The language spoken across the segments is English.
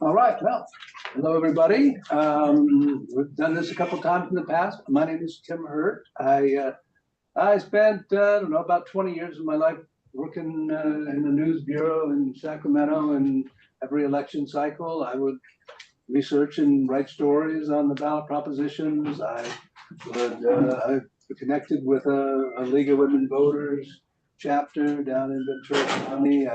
All right, well, hello, everybody. We've done this a couple times in the past. My name is Timm Herdt. I spent, I don't know, about 20 years of my life working in the news bureau in Sacramento, and every election cycle, I would research and write stories on the ballot propositions. I connected with a League of Women Voters chapter down in Ventura County.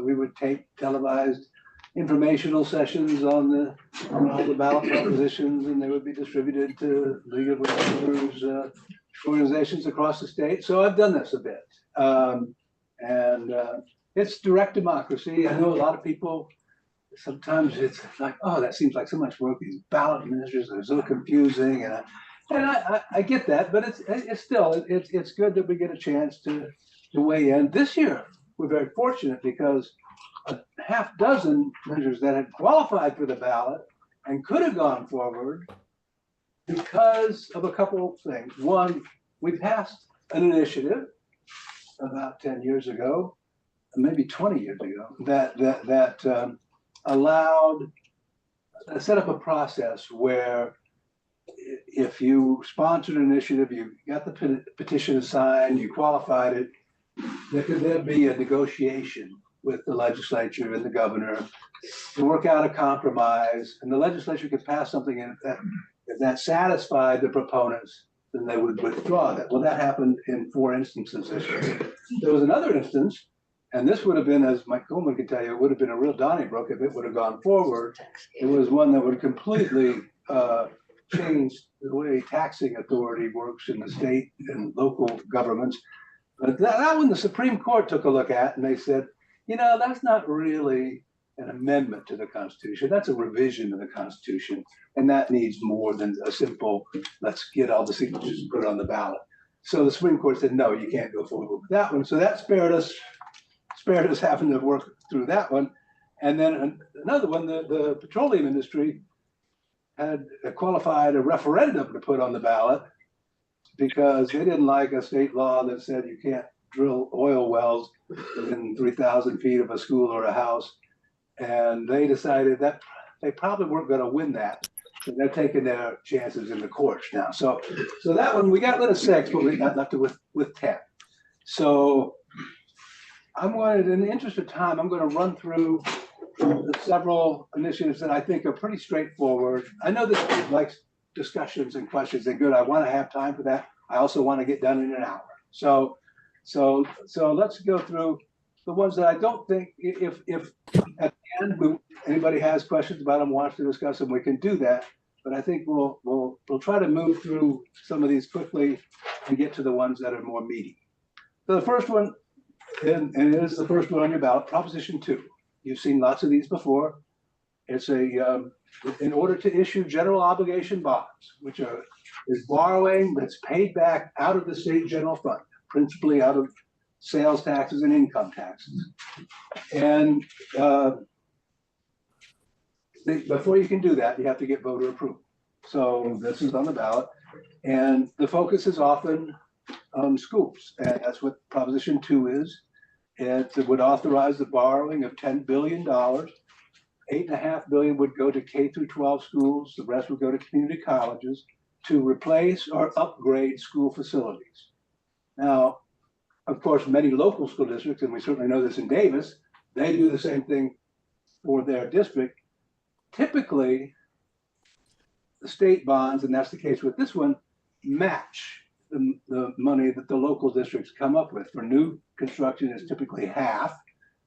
We would tape televised informational sessions on all the ballot propositions, and they would be distributed to League of Women Voters organizations across the state. So I've done this a bit, and it's direct democracy. I know a lot of people. Sometimes it's like, oh, that seems like so much work. These ballot administrators are so confusing, and I get that, but it's still it's good that we get a chance to weigh in. This year, we're very fortunate because a half dozen measures that had qualified for the ballot and could have gone forward because of a couple of things. One, we passed an initiative about 10 years ago, maybe 20 years ago, that allowed, set up a process where if you sponsored an initiative, you got the petition signed, you qualified it, there could then be a negotiation with the legislature and the governor to work out a compromise, and the legislature could pass something in if that satisfied the proponents, then they would withdraw that. Well, that happened in 4 instances this year. There was another instance, and this would have been, as Mike Coleman could tell you, it would have been a real Donnybrook if it would have gone forward. It was one that would completely change the way taxing authority works in the state and local governments. But that one the Supreme Court took a look at, and they said, you know, that's not really an amendment to the Constitution. That's a revision of the Constitution, and that needs more than a simple, let's get all the signatures and put it on the ballot. So the Supreme Court said, no, you can't go forward with that one. So that spared us having to work through that one. And then another one, the petroleum industry had qualified a referendum to put on the ballot because they didn't like a state law that said you can't drill oil wells within 3,000 feet of a school or a house. And they decided that they probably weren't going to win that. So they're taking their chances in the courts now. So that one, we got rid of 6, but we got left with 10. So I'm going to, in the interest of time, I'm going to run through several initiatives that I think are pretty straightforward. I know this group likes discussions and questions, and good. I want to have time for that. I also want to get done in an hour. So let's go through the ones that I don't think, if at the end anybody has questions about them, wants to discuss them, we can do that. But I think we'll try to move through some of these quickly and get to the ones that are more meaty. So the first one, and it is the first one on your ballot, Proposition 2. You've seen lots of these before. It's in order to issue general obligation bonds, which is borrowing that's paid back out of the state general fund, principally out of sales taxes and income taxes. And before you can do that, you have to get voter approval. So this is on the ballot, and the focus is often on schools, and that's what Proposition 2 is. It would authorize the borrowing of $10 billion. $8.5 billion would go to K through 12 schools. The rest would go to community colleges to replace or upgrade school facilities. Now, of course, many local school districts, and we certainly know this in Davis, they do the same thing for their district. Typically, the state bonds, and that's the case with this one, match the money that the local districts come up with. For new construction, it's typically half.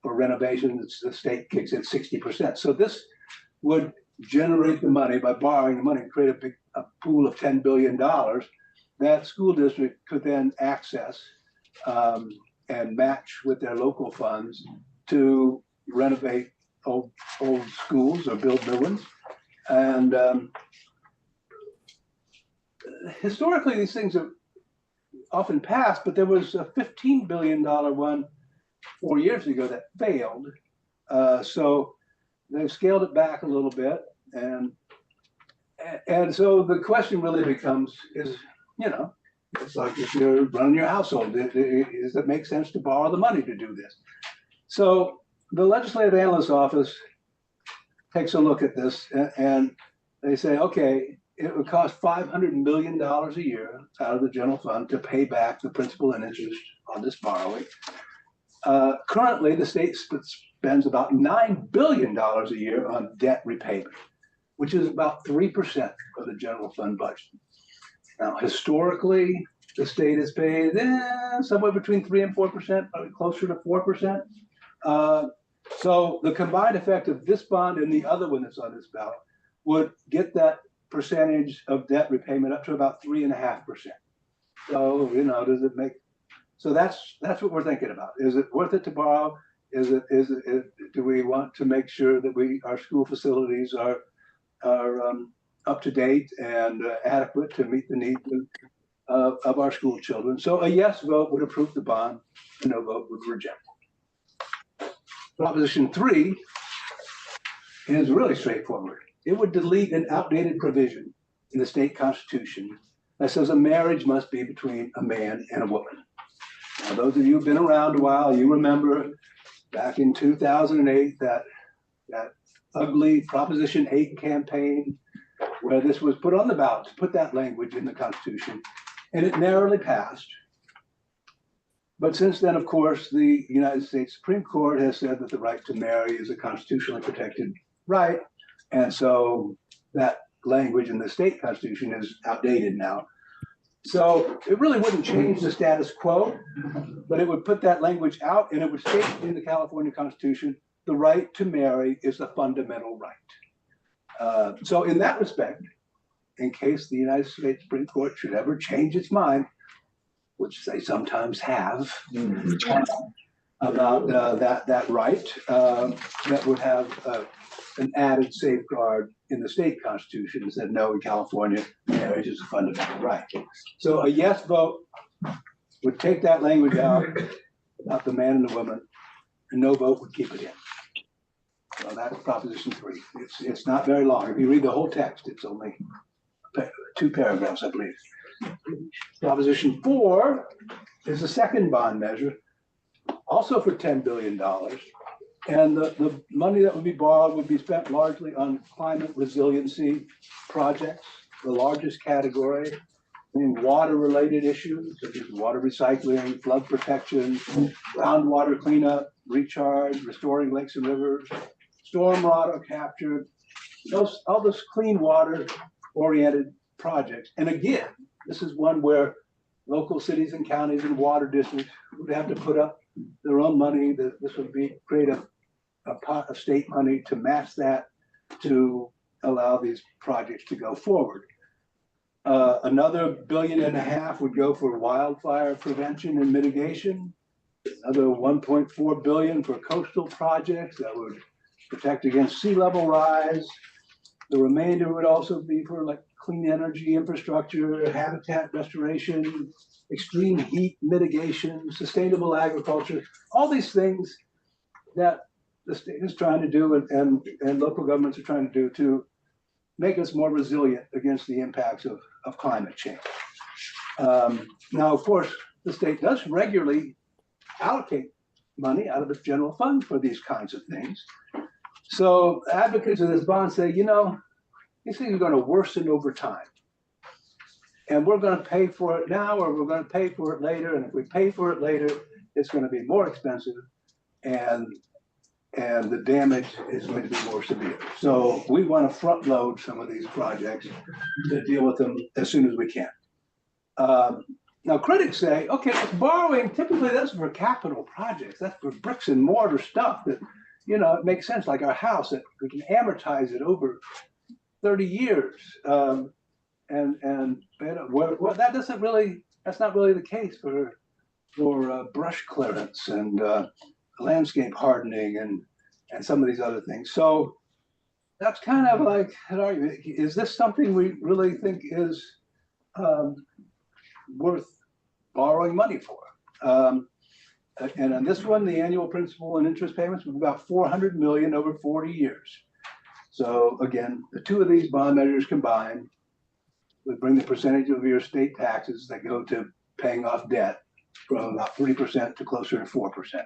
For renovation, the state kicks in 60%. So this would generate the money by borrowing the money, create a pool of $10 billion that school district could then access and match with their local funds to renovate old schools or build new ones. And historically, these things have often passed, but there was a $15 billion one 4 years ago that failed. So they've scaled it back a little bit. And so the question really becomes is, you know, It's like if you're running your household, does it make sense to borrow the money to do this? So the Legislative Analyst's Office takes a look at this and they say, okay, it would cost $500 million a year out of the general fund to pay back the principal and interest on this borrowing. Currently, the state spends about $9 billion a year on debt repayment, which is about 3% of the general fund budget. Now, historically, the state has paid somewhere between 3 and 4%, probably closer to 4%. So the combined effect of this bond and the other one that's on this ballot would get that percentage of debt repayment up to about 3.5%. So, does it make, so that's what we're thinking about. Is it worth it to borrow? Do we want to make sure that our school facilities are up to date and adequate to meet the needs of our school children? So a yes vote would approve the bond, a no vote would reject it. Proposition 3 is really straightforward. It would delete an outdated provision in the state constitution that says a marriage must be between a man and a woman. Now, those of you who've been around a while, you remember back in 2008, that ugly Proposition 8 campaign where this was put on the ballot to put that language in the Constitution, and it narrowly passed. But since then, of course, the United States Supreme Court has said that the right to marry is a constitutionally protected right, and so that language in the state constitution is outdated now. So it really wouldn't change the status quo, but it would put that language out, and it would state in the California Constitution, the right to marry is a fundamental right. So in that respect, in case the United States Supreme Court should ever change its mind, which they sometimes have, about that right, that would have an added safeguard in the state constitution that said, no, in California, marriage is a fundamental right. So a yes vote would take that language out about the man and the woman, and no vote would keep it in. So that's Proposition 3. It's not very long. If you read the whole text, it's only 2 paragraphs, I believe. Proposition 4 is the second bond measure, also for $10 billion. And the money that would be borrowed would be spent largely on climate resiliency projects, the largest category, water-related issues such as water recycling, flood protection, groundwater cleanup, recharge, restoring lakes and rivers, storm water capture, all those clean water-oriented projects. And again, this is one where local cities and counties and water districts would have to put up their own money. This would create a pot of state money to match that to allow these projects to go forward. Another $1.5 billion would go for wildfire prevention and mitigation. Another $1.4 billion for coastal projects that would protect against sea level rise. The remainder would also be for like clean energy infrastructure, habitat restoration, extreme heat mitigation, sustainable agriculture, all these things that the state is trying to do and local governments are trying to do to make us more resilient against the impacts of climate change. Now, of course, the state does regularly allocate money out of its general fund for these kinds of things. So advocates of this bond say, these things are going to worsen over time. And we're going to pay for it now, or we're going to pay for it later. And if we pay for it later, it's going to be more expensive, and the damage is going to be more severe. So we want to front load some of these projects to deal with them as soon as we can. Now critics say, okay, it's borrowing, typically that's for capital projects. That's for bricks and mortar stuff that, it makes sense, like our house, that we can amortize it over 30 years. Well, that's not really the case for brush clearance and landscape hardening and some of these other things. So that's kind of like an argument. Is this something we really think is worth borrowing money for? And on this one, the annual principal and interest payments were about $400 million over 40 years. So again, the two of these bond measures combined would bring the percentage of your state taxes that go to paying off debt from about 3% to closer to 4%.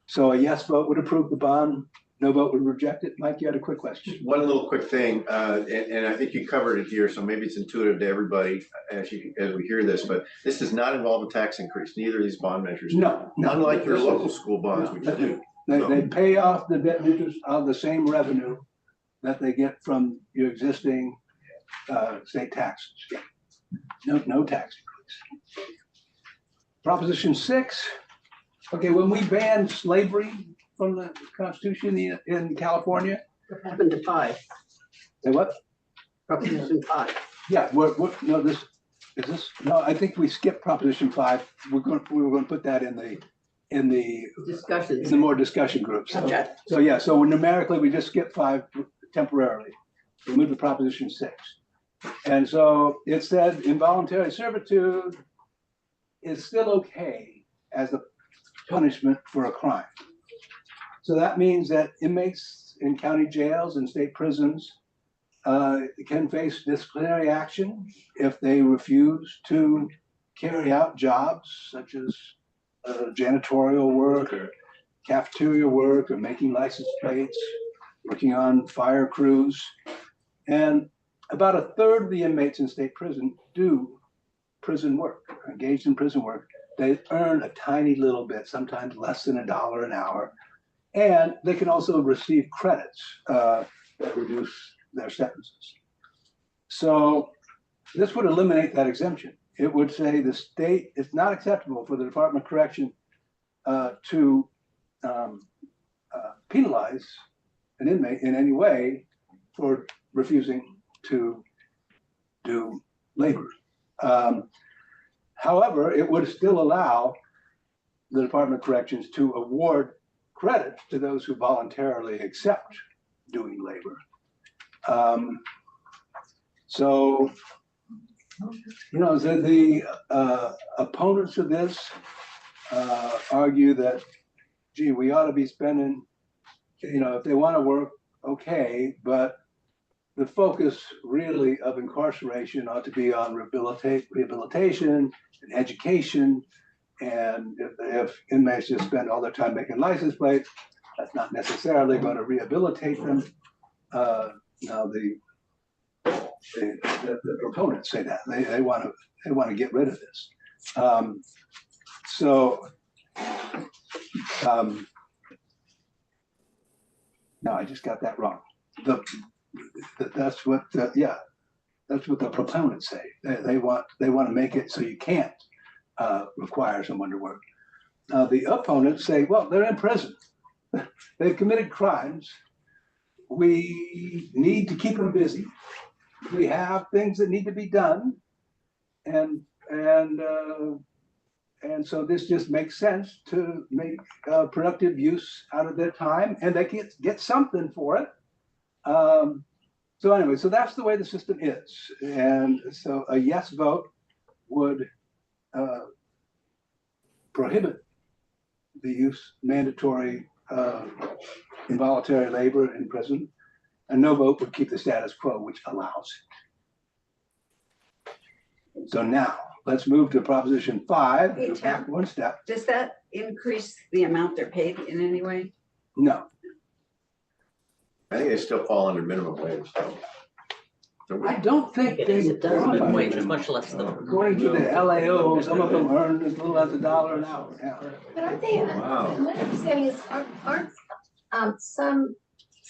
So a yes vote would approve the bond, no vote would reject it. Mike, you had a quick question. One little quick thing, and I think you covered it here, so maybe it's intuitive to everybody as we hear this, but this does not involve a tax increase. Neither of these bond measures. No. Unlike your local school bonds, which do. They pay off the debt interest on the same revenue that they get from your existing state taxes. No tax increase. Proposition 6. Okay, when we banned slavery from the Constitution in California. What happened to 5? Say what? Proposition 5. Yeah, no, no, I think we skipped Proposition 5. We were going to put that in the Discussions. more discussion groups. Okay. So yeah, so numerically we just skipped 5 temporarily. We moved to Proposition 6. And so it said involuntary servitude is still okay as a punishment for a crime. So that means that inmates in county jails and state prisons can face disciplinary action if they refuse to carry out jobs such as janitorial work or cafeteria work or making license plates, working on fire crews. And about 1/3 of the inmates in state prison do prison work, are engaged in prison work. They earn a tiny little bit, sometimes less than $1 an hour. And they can also receive credits that reduce their sentences. So this would eliminate that exemption. It would say the state, it's not acceptable for the Department of Correction to penalize an inmate in any way for refusing to do labor. However, it would still allow the Department of Corrections to award credits to those who voluntarily accept doing labor. So, you know, the opponents of this argue that, gee, we ought to be spending, you know, if they want to work, okay, but the focus really of incarceration ought to be on rehabilitation and education. And if inmates just spend all their time making license plates, that's not necessarily going to rehabilitate them. Now the proponents say that they want to get rid of this. No, I just got that wrong. That's what the proponents say. They want to make it so you can't require someone to work. Now the opponents say, well, they're in prison. They've committed crimes. We need to keep them busy. We have things that need to be done, and so this just makes sense to make productive use out of their time, and they can get something for it. So anyway, so that's the way the system is, and so a yes vote would prohibit the use mandatory involuntary labor in prison. A no vote would keep the status quo, which allows it. So now let's move to Proposition 5. Hey, back one step. Does that increase the amount they're paid in any way? No. I think they still fall under minimum wage. I don't think It they is, it does, qualify. minimum wage is much less than. According to the LAO, some of them earn as little as $1 an hour. Yeah. But aren't they, Wow. my understanding is, aren't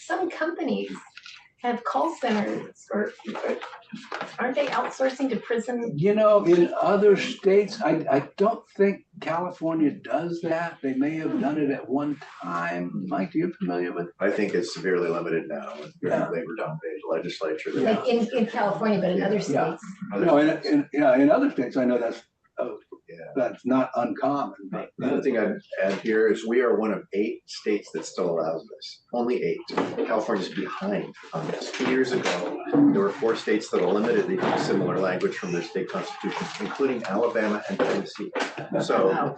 some companies have call centers or aren't they outsourcing to prison? You know, in other states, I don't think California does that. They may have done it at one time. Mike, are you familiar with? I think it's severely limited now with Yeah. labor dominated legislature. Yeah. Like in California, but in other Yeah. states? No, in other states, I know that's not uncommon. But The other thing I'd add here is we are one of 8 states that still allows this. Only 8. California's behind on this. 2 years ago, there were 4 states that eliminated the similar language from their state constitutions, including Alabama and Tennessee. So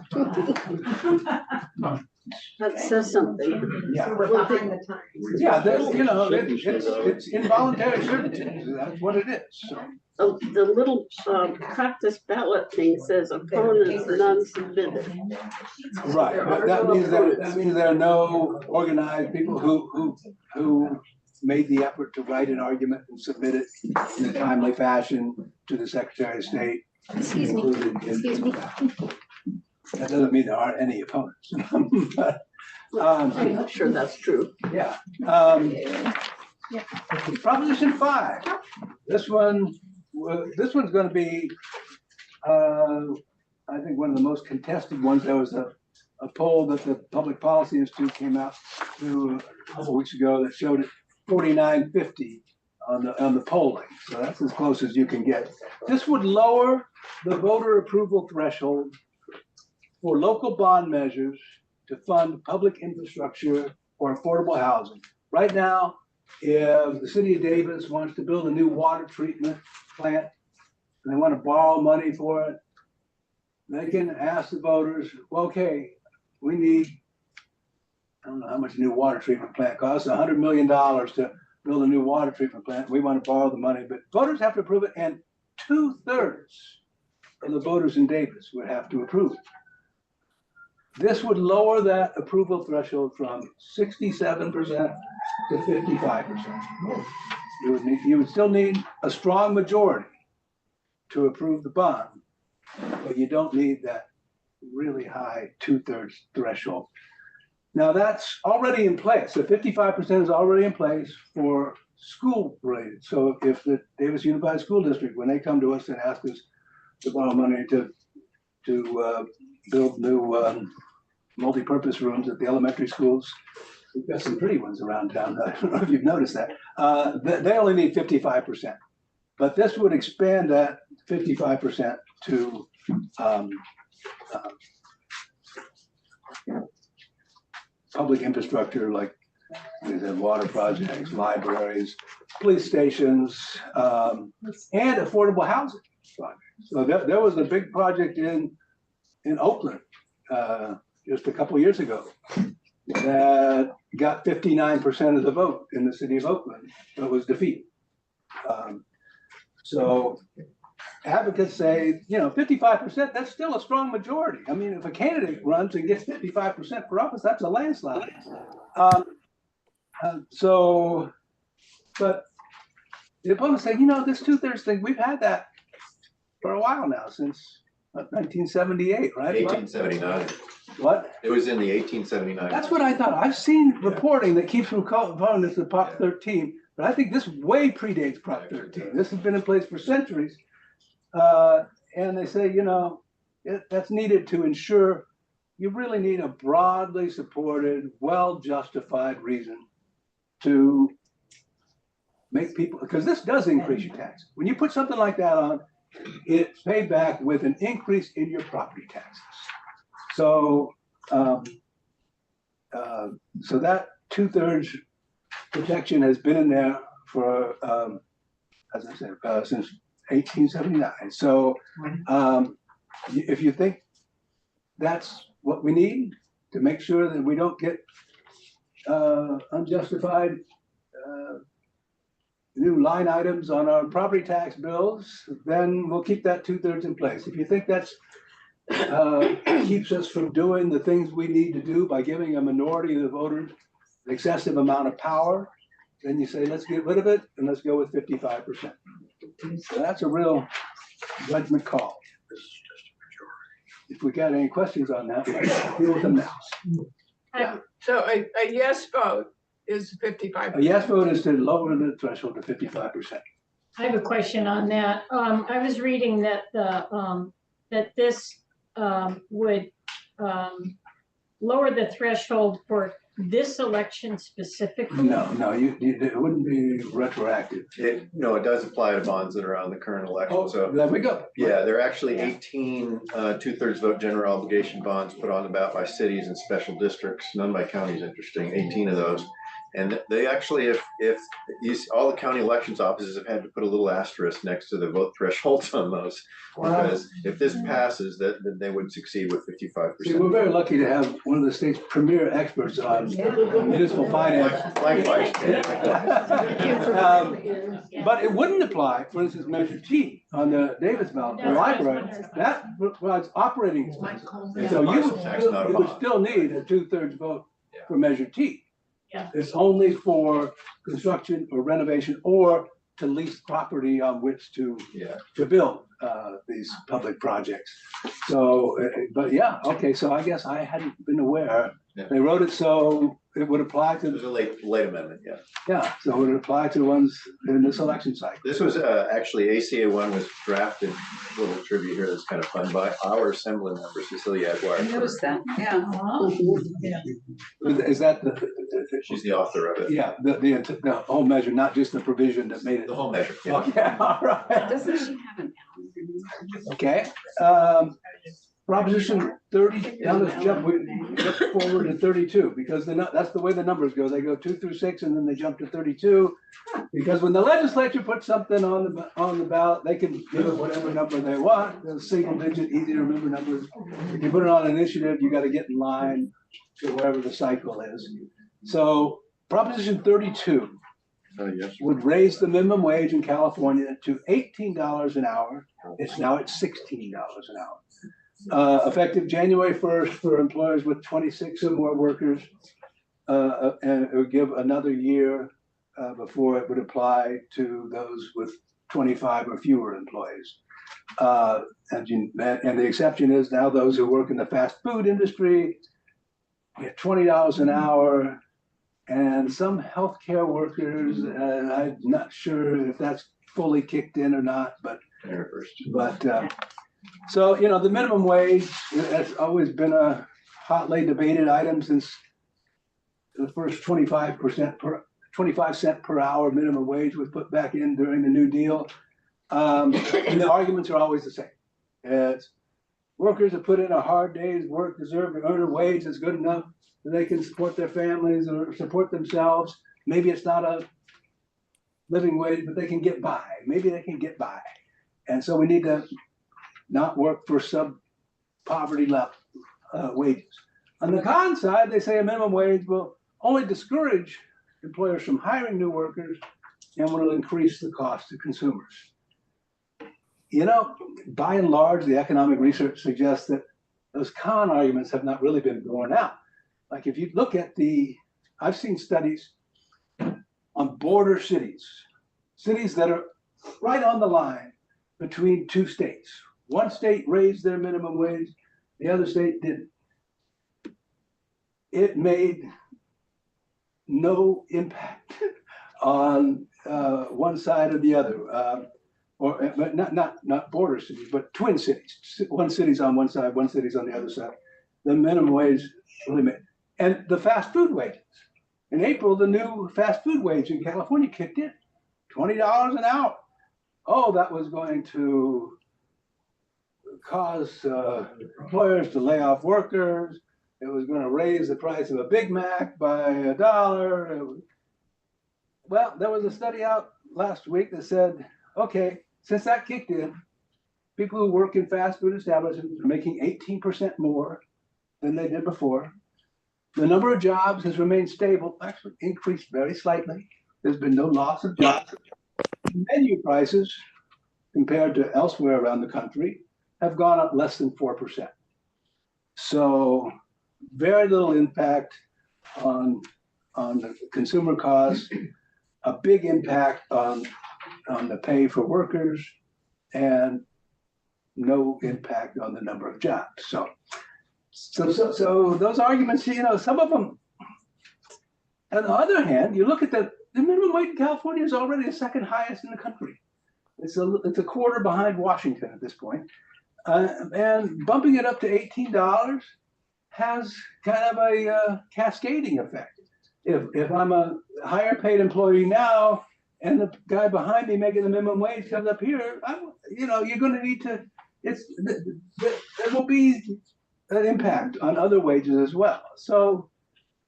That says something. Yeah. We're behind the times. Yeah, there's, you know, it's involuntary servitude, that's what it is, so. The little practice ballot thing says opponents none submitted. Right, There but are that no means that, opponents. that means there are no organized people who made the effort to write an argument and submit it in a timely fashion to the Secretary of State. Excuse me, included in- excuse me. That doesn't mean there aren't any opponents. But, I'm not sure that's true. yeah. Proposition 5, this one's gonna be, I think one of the most contested ones. There was a poll that the Public Policy Institute came out to a couple weeks ago that showed it 49-50 on the polling. So that's as close as you can get. This would lower the voter approval threshold for local bond measures to fund public infrastructure or affordable housing. Right now, if the city of Davis wants to build a new water treatment plant and they want to borrow money for it, they can ask the voters, well, okay, we need, I don't know how much a new water treatment plant costs, $100 million to build a new water treatment plant. We want to borrow the money, but voters have to approve it, and 2/3 of the voters in Davis would have to approve it. This would lower that approval threshold from 67% to 55%. You would still need a strong majority to approve the bond, but you don't need that really high 2/3 threshold. Now that's already in place. So 55% is already in place for school related. So if the Davis Unified School District, when they come to us and ask us to borrow money to build new multi-purpose rooms at the elementary schools, we've got some pretty ones around town. I don't know if you've noticed that. They only need 55%. But this would expand that 55% to public infrastructure like water projects, libraries, police stations, and affordable housing projects. So there was a big project in Oakland just a couple of years ago that got 59% of the vote in the city of Oakland, but was defeated. So advocates say, 55%, that's still a strong majority. I mean, if a candidate runs and gets 55% for office, that's a landslide. But the opponents say, this 2/3 thing, we've had that for a while now, since 1978, right? 1879. What? It was in the 1879. That's what I thought. I've seen reporting that keeps from calling this the Prop 13, but I think this way predates Prop 13. This has been in place for centuries. And they say, that's needed to ensure you really need a broadly supported, well-justified reason to make people, because this does increase your tax. When you put something like that on, it's paid back with an increase in your property taxes. So, so that 2/3 protection has been in there for, as I said, since 1879. So, if you think that's what we need to make sure that we don't get unjustified new line items on our property tax bills, then we'll keep that 2/3 in place. If you think that's keeps us from doing the things we need to do by giving a minority of the voters an excessive amount of power, then you say, let's get rid of it and let's go with 55%. So that's a real judgment call. If we got any questions on that, let's deal with them now. So a yes vote is 55. A yes vote is to lower the threshold to 55%. I have a question on that. I was reading that that this would lower the threshold for this election specifically. No, it wouldn't be retroactive. It does apply to bonds that are on the current election. So There we go. yeah, there are actually 18 2/3 vote general obligation bonds put on the ballot by cities and special districts, none by counties, interesting, 18 of those. And they actually, if these, all the county elections offices have had to put a little asterisk next to the vote thresholds on those. Because if this passes, then they would succeed with 55%. See, we're very lucky to have one of the state's premier experts on municipal finance. Likewise. But it wouldn't apply, for instance, Measure T on the Davis ballot, the library, that provides operating expenses. And so you would still need a 2/3 vote for Measure T. Yeah. It's only for construction or renovation or to lease property on which to build these public projects. So, but yeah, okay, so I guess I hadn't been aware. They wrote it so it would apply It was to, a late amendment, yeah. yeah, so it would apply to ones in this election cycle. This was actually, ACA one was drafted, a little tribute here that's kind of fun, by our assembly member, Cecilia I Aguirre. noticed that, yeah. Is that She's the author of it. yeah, the whole measure, not just the provision that made it. The whole measure, yeah. Okay, all right. Doesn't she have an Okay, Proposition 30, now let's jump forward to 32, because that's the way the numbers go. They go 2 through 6 and then they jump to 32. Because when the legislature puts something on the ballot, they can give it whatever number they want. The single digit, easy to remember numbers. If you put it on an initiative, you got to get in line to wherever the cycle is. So Proposition 32 Yes. would raise the minimum wage in California to $18 an hour. It's now at $16 an hour. Effective January 1st for employers with 26 or more workers, and it would give another year before it would apply to those with 25 or fewer employees. And the exception is now those who work in the fast food industry get $20 an hour. And some healthcare workers, I'm not sure if that's fully kicked in or not, but so, you know, the minimum wage has always been a hotly debated item since the first 25 cent per hour minimum wage was put back in during the New Deal. And the arguments are always the same. It's workers have put in a hard day's work, deserve to earn a wage that's good enough so they can support their families or support themselves. Maybe it's not a living wage, but they can get by. Maybe they can get by. And so we need to not work for sub-poverty level wages. On the con side, they say a minimum wage will only discourage employers from hiring new workers and will increase the cost to consumers. You know, by and large, the economic research suggests that those con arguments have not really been borne out. Like if you look at I've seen studies on border cities that are right on the line between two states. One state raised their minimum wage, the other state didn't. It made no impact on one side or the other. But not border cities, but twin cities. One city's on one side, one city's on the other side. The minimum wage limit. And the fast food wages. In April, the new fast food wage in California kicked in, $20 an hour. Oh, that was going to cause employers to lay off workers. It was going to raise the price of a Big Mac by $1. Well, there was a study out last week that said, okay, since that kicked in, people who work in fast food establishments are making 18% more than they did before. The number of jobs has remained stable, actually increased very slightly. There's been no loss of jobs. Menu prices, compared to elsewhere around the country, have gone up less than 4%. So very little impact on the consumer costs, a big impact on the pay for workers, and no impact on the number of jobs. So those arguments, you know, some of them. On the other hand, you look at the minimum wage in California is already the second highest in the country. It's a quarter behind Washington at this point. And bumping it up to $18 has kind of a cascading effect. If I'm a higher paid employee now, and the guy behind me making the minimum wage comes up here, you're going to need to. There will be an impact on other wages as well. So,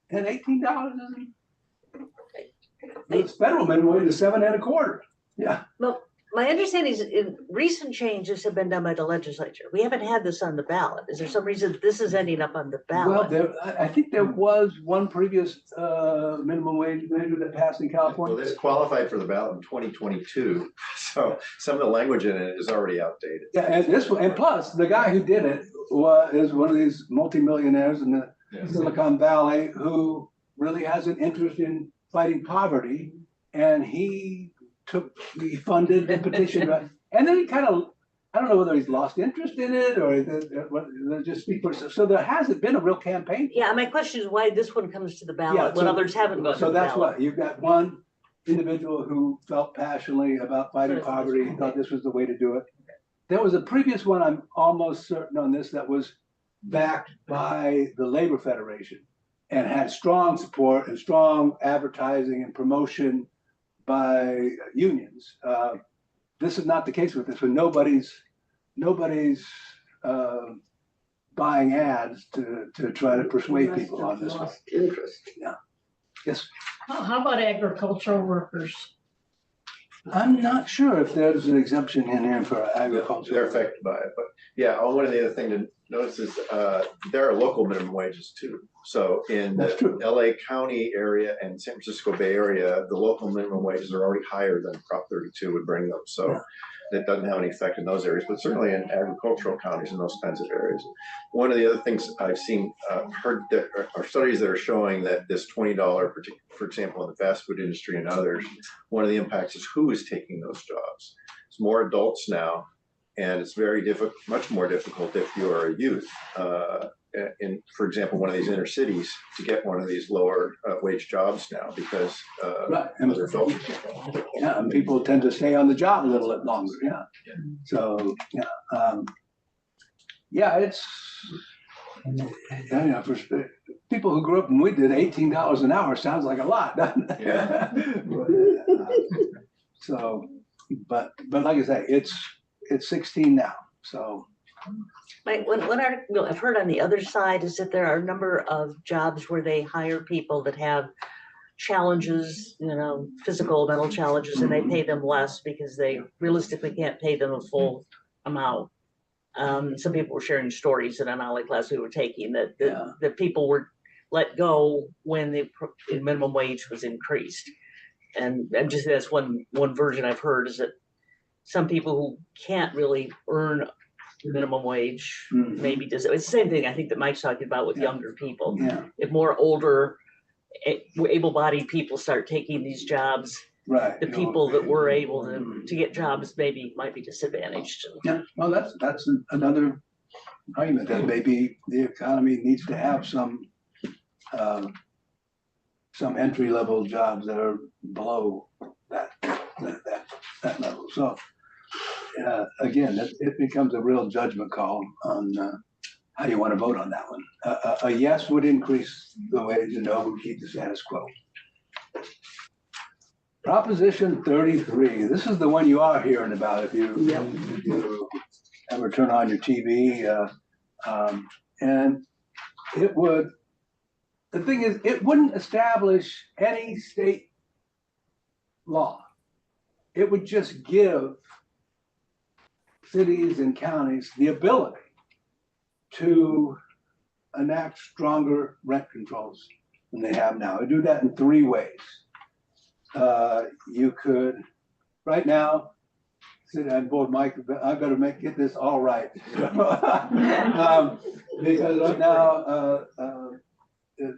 and $18 isn't The federal minimum wage is $7.25. Yeah, My understanding is in recent changes have been done by the legislature. We haven't had this on the ballot. Is there some reason this is ending up on the well, ballot? I think there was one previous minimum wage measure that passed in Well, California. this qualified for the ballot in 2022, so some of the language in it is already outdated. Yeah, and this one, and plus, the guy who did it is one of these multimillionaires in the Yeah. Silicon Valley who really has an interest in fighting poverty. And he funded the petition, right? And then he kind of, I don't know whether he's lost interest in it or just speak for himself. So there hasn't been a real campaign. Yeah, my question is why this one comes to the Yeah, ballot when so- others haven't gone to So the that's ballot. why you've got one individual who felt passionately about fighting poverty, he thought this was the way to do it. There was a previous one, I'm almost certain on this, that was backed by the Labor Federation and had strong support and strong advertising and promotion by unions. This is not the case with this one. Nobody's buying ads to try to persuade people on this one. Lost interest. Yes, How about agricultural workers? I'm not sure if there's an exemption in here for agriculture. They're affected by it, but yeah, one of the other things to notice is there are local minimum wages too. So in That's true. the LA County area and San Francisco Bay Area, the local minimum wages are already higher than Prop 32 would bring them. So that doesn't have any effect in those areas, but certainly in agricultural counties and those kinds of areas. One of the other things I've seen, heard that are studies that are showing that this $20, for example, in the fast food industry and others, one of the impacts is who is taking those jobs. It's more adults now, and it's very difficult, much more difficult if you are a youth. In, for example, one of these inner cities to get one of these lower wage jobs now because Right. other adults. Yeah, and people tend to stay on the job a little bit longer, yeah. So, yeah, it's, for people who grew up when we did $18 an hour sounds like a lot, doesn't it? Yeah. So, but like I say, it's 16 now, so. One article I've heard on the other side is that there are a number of jobs where they hire people that have challenges, physical, mental challenges, and they pay them less because they realistically can't pay them a full amount. Some people were sharing stories in an online class we were taking that people were let go when the minimum wage was increased. And just that's one version I've heard is that some people who can't really earn minimum wage, maybe it's the same thing I think that Mike's talking about with younger people. Yeah, If more older, able-bodied people start taking these jobs, right. the people that were able to get jobs maybe might be disadvantaged. Yeah, well, that's another argument that maybe the economy needs to have some entry-level jobs that are below that level. So again, it becomes a real judgment call on how you want to vote on that one. A yes would increase the wage, a no would keep the status quo. Proposition 33. This is the one you are hearing about if you ever turn on your TV. And it would, the thing is, it wouldn't establish any state law. It would just give cities and counties the ability to enact stronger rent controls than they have now. They do that in three ways. You could, right now, sit on board, Mike, I better get this all right. Because right now,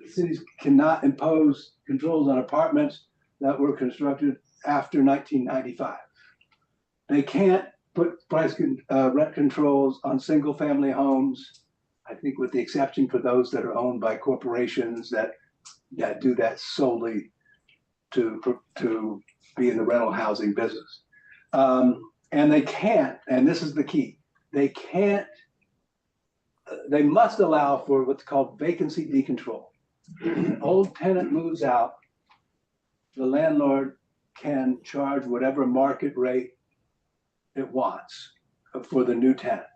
cities cannot impose controls on apartments that were constructed after 1995. They can't put rent controls on single family homes, I think with the exception for those that are owned by corporations that do that solely to be in the rental housing business. And they can't, and this is the key, they must allow for what's called vacancy decontrol. An old tenant moves out, the landlord can charge whatever market rate it wants for the new tenant.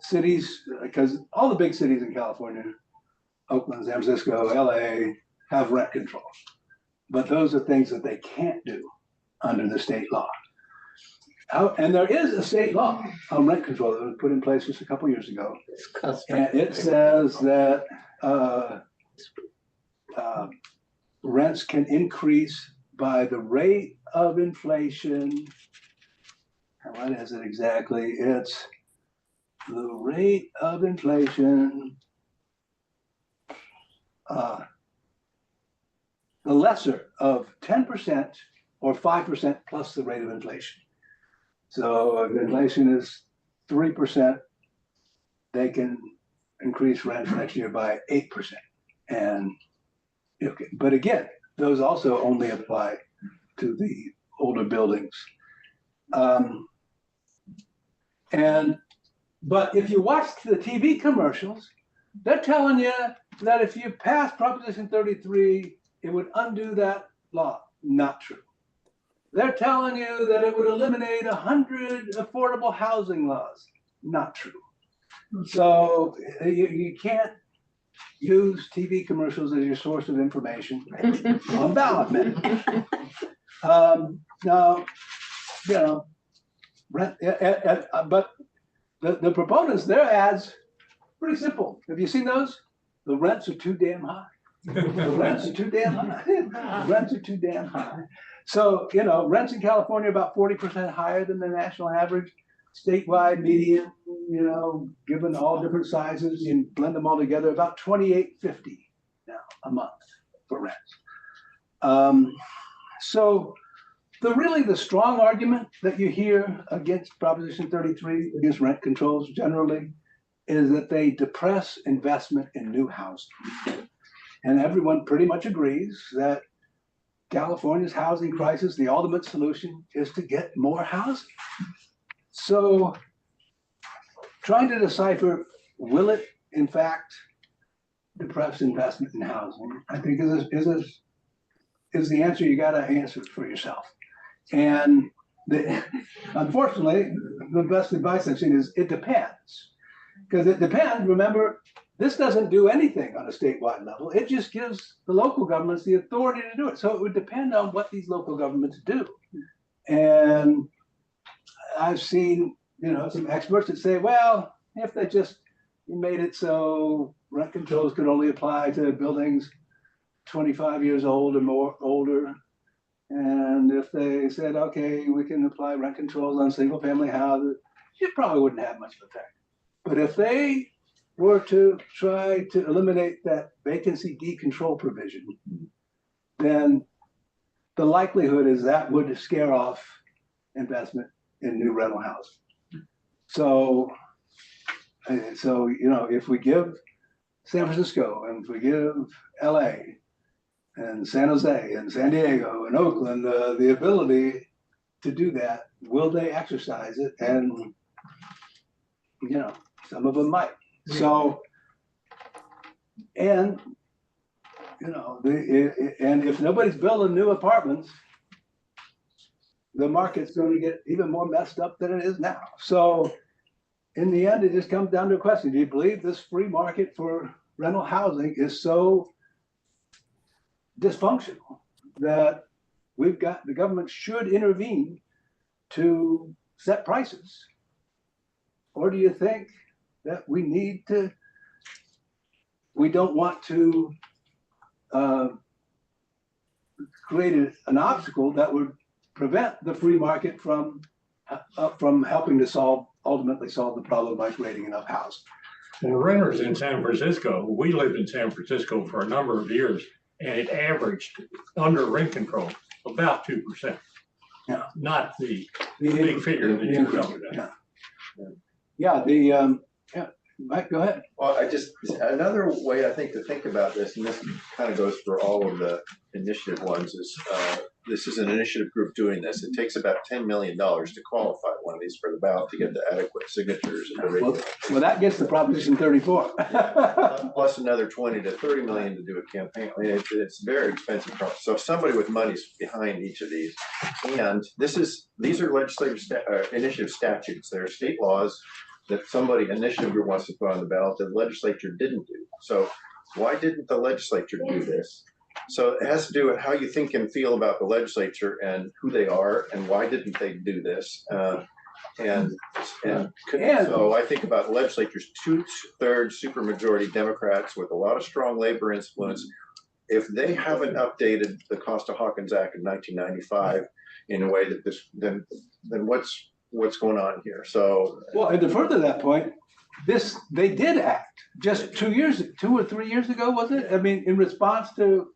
Cities, because all the big cities in California, Oakland, San Francisco, LA, have rent control. But those are things that they can't do under the state law. And there is a state law on rent control that was put in place just a couple years ago. And it says that rents can increase by the rate of inflation. What is it exactly? It's the rate of inflation, the lesser of 10% or 5% plus the rate of inflation. So if inflation is 3%, they can increase rents next year by 8%. And okay, but again, those also only apply to the older buildings. But if you watch the TV commercials, they're telling you that if you pass Proposition 33, it would undo that law. Not true. They're telling you that it would eliminate 100 affordable housing laws. Not true. So you can't use TV commercials as your source of information on ballot measures. Now, you know, but the proponents, their ads, pretty simple. Have you seen those? The rents are too damn high. The rents are too damn high. The rents are too damn high. So, you know, rents in California are about 40% higher than the national average. Statewide median, you know, given all different sizes, you blend them all together, about $28.50 now a month for rents. So the strong argument that you hear against Proposition 33, against rent controls generally, is that they depress investment in new housing. And everyone pretty much agrees that California's housing crisis, the ultimate solution is to get more housing. So trying to decipher, will it in fact depress investment in housing, I think is the answer you gotta answer for yourself. And unfortunately, the best advice I've seen is it depends. Because it depends, remember, this doesn't do anything on a statewide level. It just gives the local governments the authority to do it. So it would depend on what these local governments do. And I've seen, you know, some experts that say, well, if they just made it so rent controls could only apply to buildings 25 years old or more older, and if they said, okay, we can apply rent controls on single family houses, it probably wouldn't have much of an effect. But if they were to try to eliminate that vacancy decontrol provision, then the likelihood is that would scare off investment in new rental housing. So, you know, if we give San Francisco and if we give LA and San Jose and San Diego and Oakland the ability to do that, will they exercise it? And, you know, some of them might. So, and, you know, and if nobody's building new apartments, the market's going to get even more messed up than it is now. So in the end, it just comes down to a question. Do you believe this free market for rental housing is so dysfunctional that the government should intervene to set prices? Or do you think that we don't want to create an obstacle that would prevent the free market from helping to ultimately solve the problem by creating enough housing? Well, renters in San Francisco, we lived in San Francisco for a number of years, and it averaged under rent control about 2%. Yeah. Not the big figure that you're talking about. Yeah, Mike, go ahead. Well, another way I think to think about this, and this kind of goes for all of the initiative ones, is this is an initiative group doing this. It takes about $10 million to qualify one of these for the ballot to get the adequate signatures. Well, that gets to Proposition 34. Plus another 20 to 30 million to do a campaign. I mean, it's very expensive process. So somebody with money's behind each of these, and these are legislative initiative statutes. They're state laws that somebody initiative group wants to put on the ballot that the legislature didn't do. So why didn't the legislature do this? So it has to do with how you think and feel about the legislature and who they are and why didn't they do this? And so I think about legislatures, 2/3 supermajority Democrats with a lot of strong labor influence. If they haven't updated the Costa-Hawkins Act of 1995 in a way that then what's going on here? So, well, and to further that point, they did act just 2 or 3 years ago, was it? I mean, in response to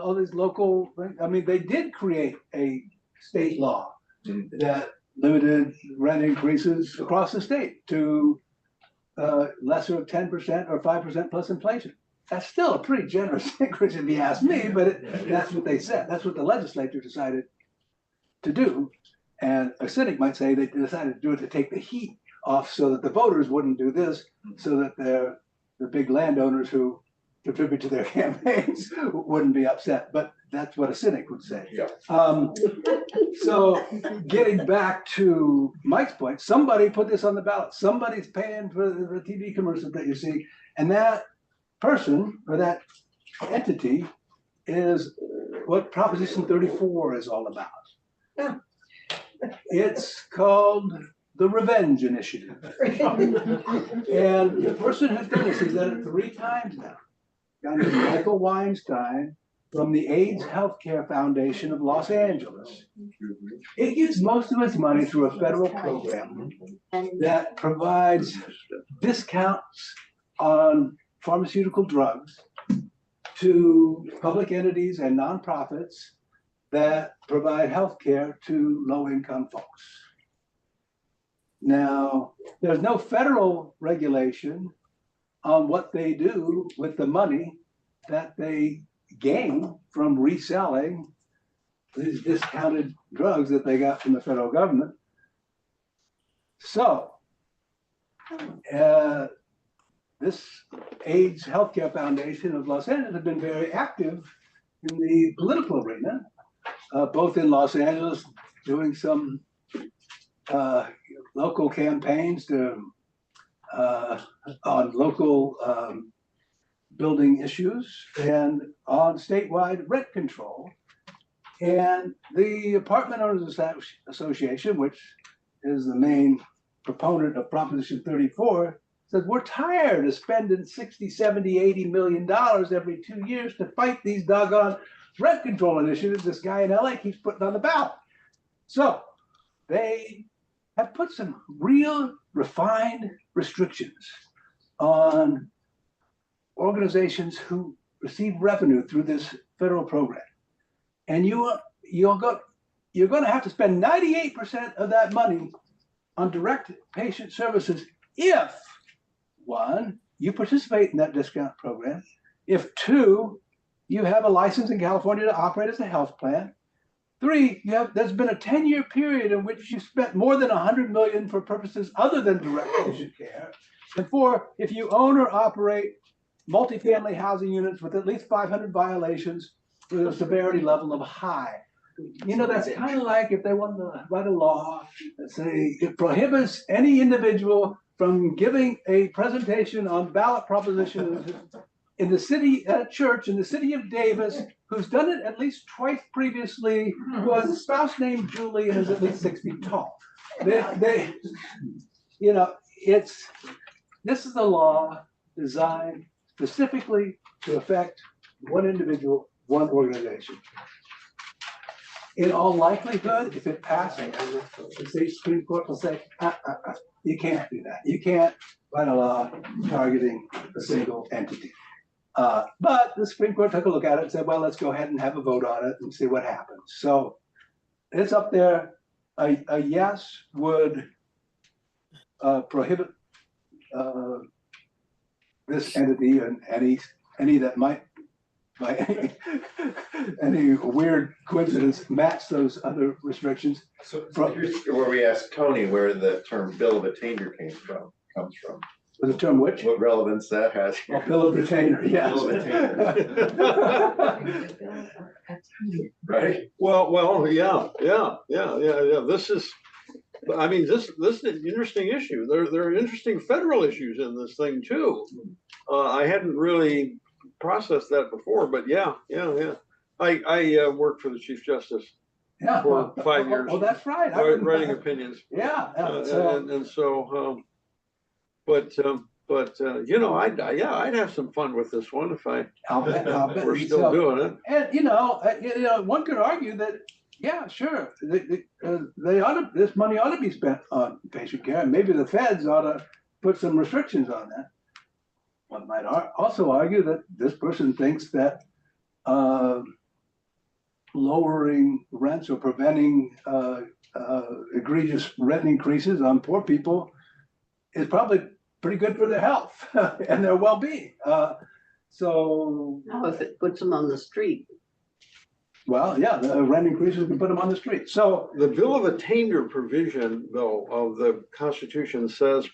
all these local, I mean, they did create a state law that limited rent increases across the state to lesser of 10% or 5% plus inflation. That's still a pretty generous increase if you ask me, but that's what they said. That's what the legislature decided to do. And a cynic might say they decided to do it to take the heat off so that the voters wouldn't do this, so that the big landowners who contribute to their campaigns wouldn't be upset. But that's what a cynic would say. yeah. So getting back to Mike's point, somebody put this on the ballot. Somebody's paying for the TV commercials that you see. And that person or that entity is what Proposition 34 is all about. It's called the Revenge Initiative. And the person who's done this, he's done it 3 times now. Guy named Michael Weinstein from the AIDS Healthcare Foundation of Los Angeles. It gets most of its money through a federal program that provides discounts on pharmaceutical drugs to public entities and nonprofits that provide health care to low-income folks. Now, there's no federal regulation on what they do with the money that they gain from reselling these discounted drugs that they got from the federal government. So, this AIDS Healthcare Foundation of Los Angeles has been very active in the political arena, both in Los Angeles, doing some local campaigns to on local building issues and on statewide rent control. And the Apartment Owners Association, which is the main proponent of Proposition 34, says we're tired of spending 60, 70, 80 million dollars every 2 years to fight these doggone rent control initiatives this guy in LA keeps putting on the ballot. So they have put some real refined restrictions on organizations who receive revenue through this federal program. And you're going to have to spend 98% of that money on direct patient services if, 1, you participate in that discount program, if 2, you have a license in California to operate as a health plan, 3, there's been a 10-year period in which you spent more than $100 million for purposes other than direct patient care, and 4, if you own or operate multifamily housing units with at least 500 violations with a severity level of high. You know, that's kind of like if they wanted to write a law that say it prohibits any individual from giving a presentation on ballot propositions in the city, at a church in the city of Davis, who's done it at least twice previously, who has a spouse named Julie and is at least 6 feet tall. You know, this is a law designed specifically to affect one individual, one organization. In all likelihood, if it passes, the state Supreme Court will say, you can't do that. You can't write a law targeting a single entity. But the Supreme Court took a look at it and said, well, let's go ahead and have a vote on it and see what happens. So it's up there. A yes would prohibit this entity and any that might, by any weird coincidence, match those other restrictions. So here's where we asked Tony where the term bill of attainder comes from. The term which? What relevance that has here. Bill of retainer, yes. Bill of attainder. Right? Well, yeah. This is, I mean, this is an interesting issue. There are interesting federal issues in this thing too. I hadn't really processed that before, but yeah. I worked for the Chief Justice Yeah. for 5 years. Oh, that's right. Writing opinions. Yeah. You know, I'd have some fun with this one if I'll bet we're you still so. doing it. And one could argue that, yeah, sure, this money ought to be spent on patient care, and maybe the feds ought to put some restrictions on that. One might also argue that this person thinks that lowering rents or preventing egregious rent increases on poor people is probably pretty good for their health and their well-being. So, Now, if it puts them on the street. well, yeah, the rent increases can put them on the street. So The Bill of Attainder provision, though, of the Constitution says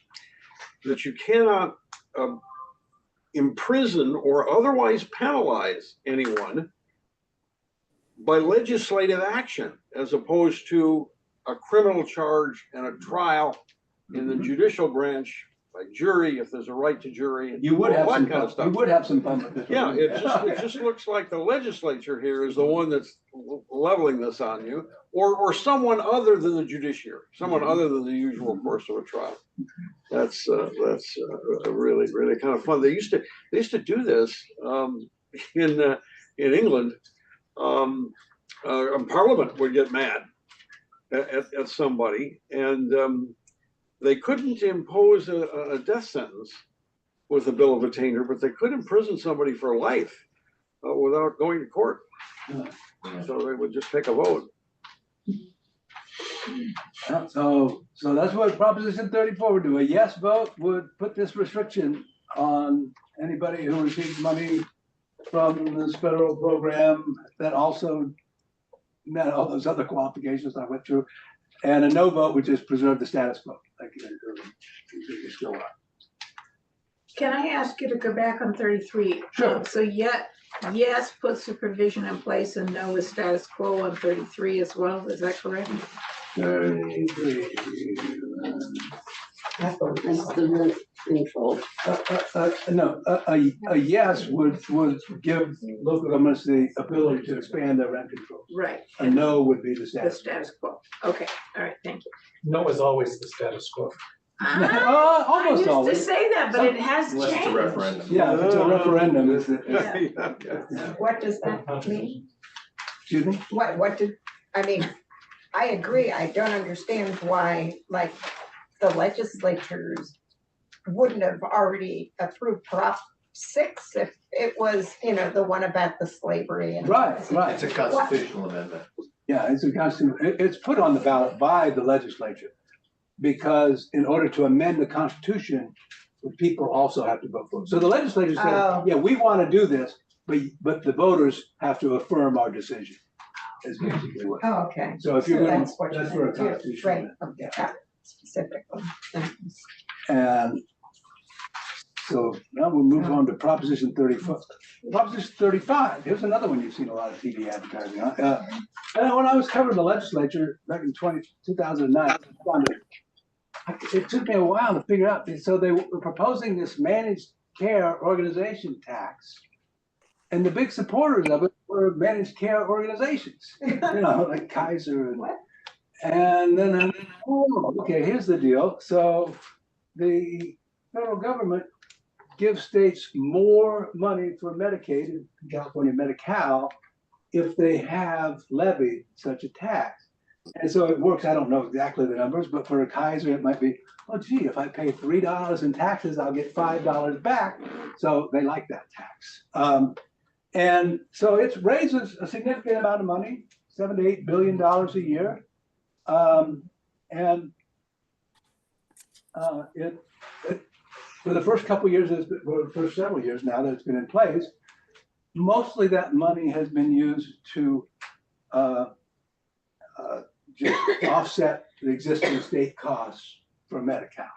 that you cannot imprison or otherwise penalize anyone by legislative action, as opposed to a criminal charge and a trial in the judicial branch by jury, if there's a right to jury. And you would have all some that kind of fun. You stuff. would have some fun with this. Yeah, one. it just looks like the legislature here is the one that's leveling this on you, or someone other than the judiciary, someone other than the usual course of a trial. That's really, really kind of fun. They used to do this in England. Parliament would get mad at somebody, and they couldn't impose a death sentence with a Bill of Attainder, but they could imprison somebody for life without going to court. So they would just take a vote. Yeah, so that's what Proposition 34 would do. A yes vote would put this restriction on anybody who receives money from this federal program that also met all those other qualifications I went through. And a no vote would just preserve the status quo, like you still are. Can I ask you to go back on 33? Sure. So yes puts the provision in place and no is status quo on 33 as well, is that correct? 33. That's the rent control. No, a yes would give local governments the ability to expand their rent control. Right. A no would be the The status. status quo. Okay, all right, thank you. No is always the status quo. Almost I always. used to say that, but it has Unless it's a changed. referendum. Yeah, if it's a referendum, What does that mean? excuse me? What did, I mean, I agree, I don't understand why, like, the legislatures wouldn't have already approved Prop 6 if it was, the one about the slavery and. Right. It's a constitutional amendment. Yeah, it's a constant, it's put on the ballot by the legislature. Because in order to amend the Constitution, the people also have to vote for it. So the legislature said, Oh. yeah, we want to do this, but the voters have to affirm our decision. Is basically what. Oh, okay. So if you're going, that's what you're that's where a gonna do, constitutional. right, okay, got it, specifically. And so now we'll move on to Proposition 35. Proposition 35, here's another one you've seen a lot of TV advertising on. And when I was covering the legislature back in 2009, I found it took me a while to figure out. So they were proposing this managed care organization tax. And the big supporters of it were managed care organizations, like Kaiser and What? And then, okay, here's the deal. So the federal government gives states more money for Medicaid, in California Medi-Cal, if they have levied such a tax. And so it works, I don't know exactly the numbers, but for a Kaiser, it might be, oh gee, if I pay $3 in taxes, I'll get $5 back. So they like that tax. And so it raises a significant amount of money, $7 to $8 billion a year. For the first couple of years, for the first several years now that it's been in place, mostly that money has been used to just offset the existing state costs for Medi-Cal.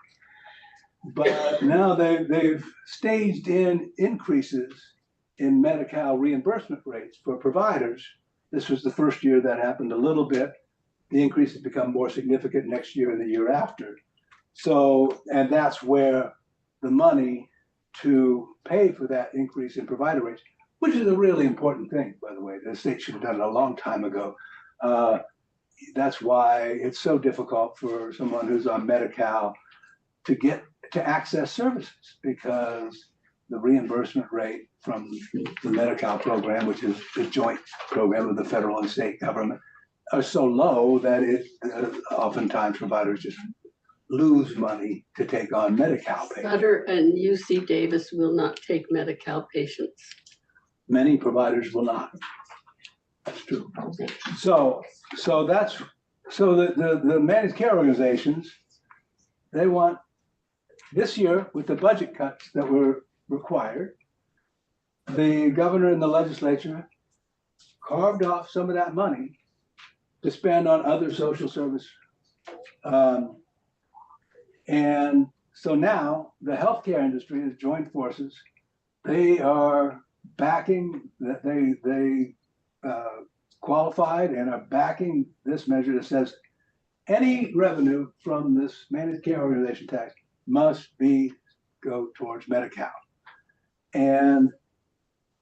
But now they've staged in increases in Medi-Cal reimbursement rates for providers. This was the first year that happened a little bit. The increase has become more significant next year and the year after. So, and that's where the money to pay for that increase in provider rates, which is a really important thing, by the way. The state should have done it a long time ago. That's why it's so difficult for someone who's on Medi-Cal to access services, because the reimbursement rate from the Medi-Cal program, which is the joint program of the federal and state government, are so low that oftentimes providers just lose money to take on Medi-Cal patients. Sutter and UC Davis will not take Medi-Cal patients. Many providers will not. That's true. So the managed care organizations, they want this year, with the budget cuts that were required, the governor and the legislature carved off some of that money to spend on other social service. And so now the healthcare industry has joined forces. They are backing that they qualified and are backing this measure that says any revenue from this managed care organization tax must go towards Medi-Cal. And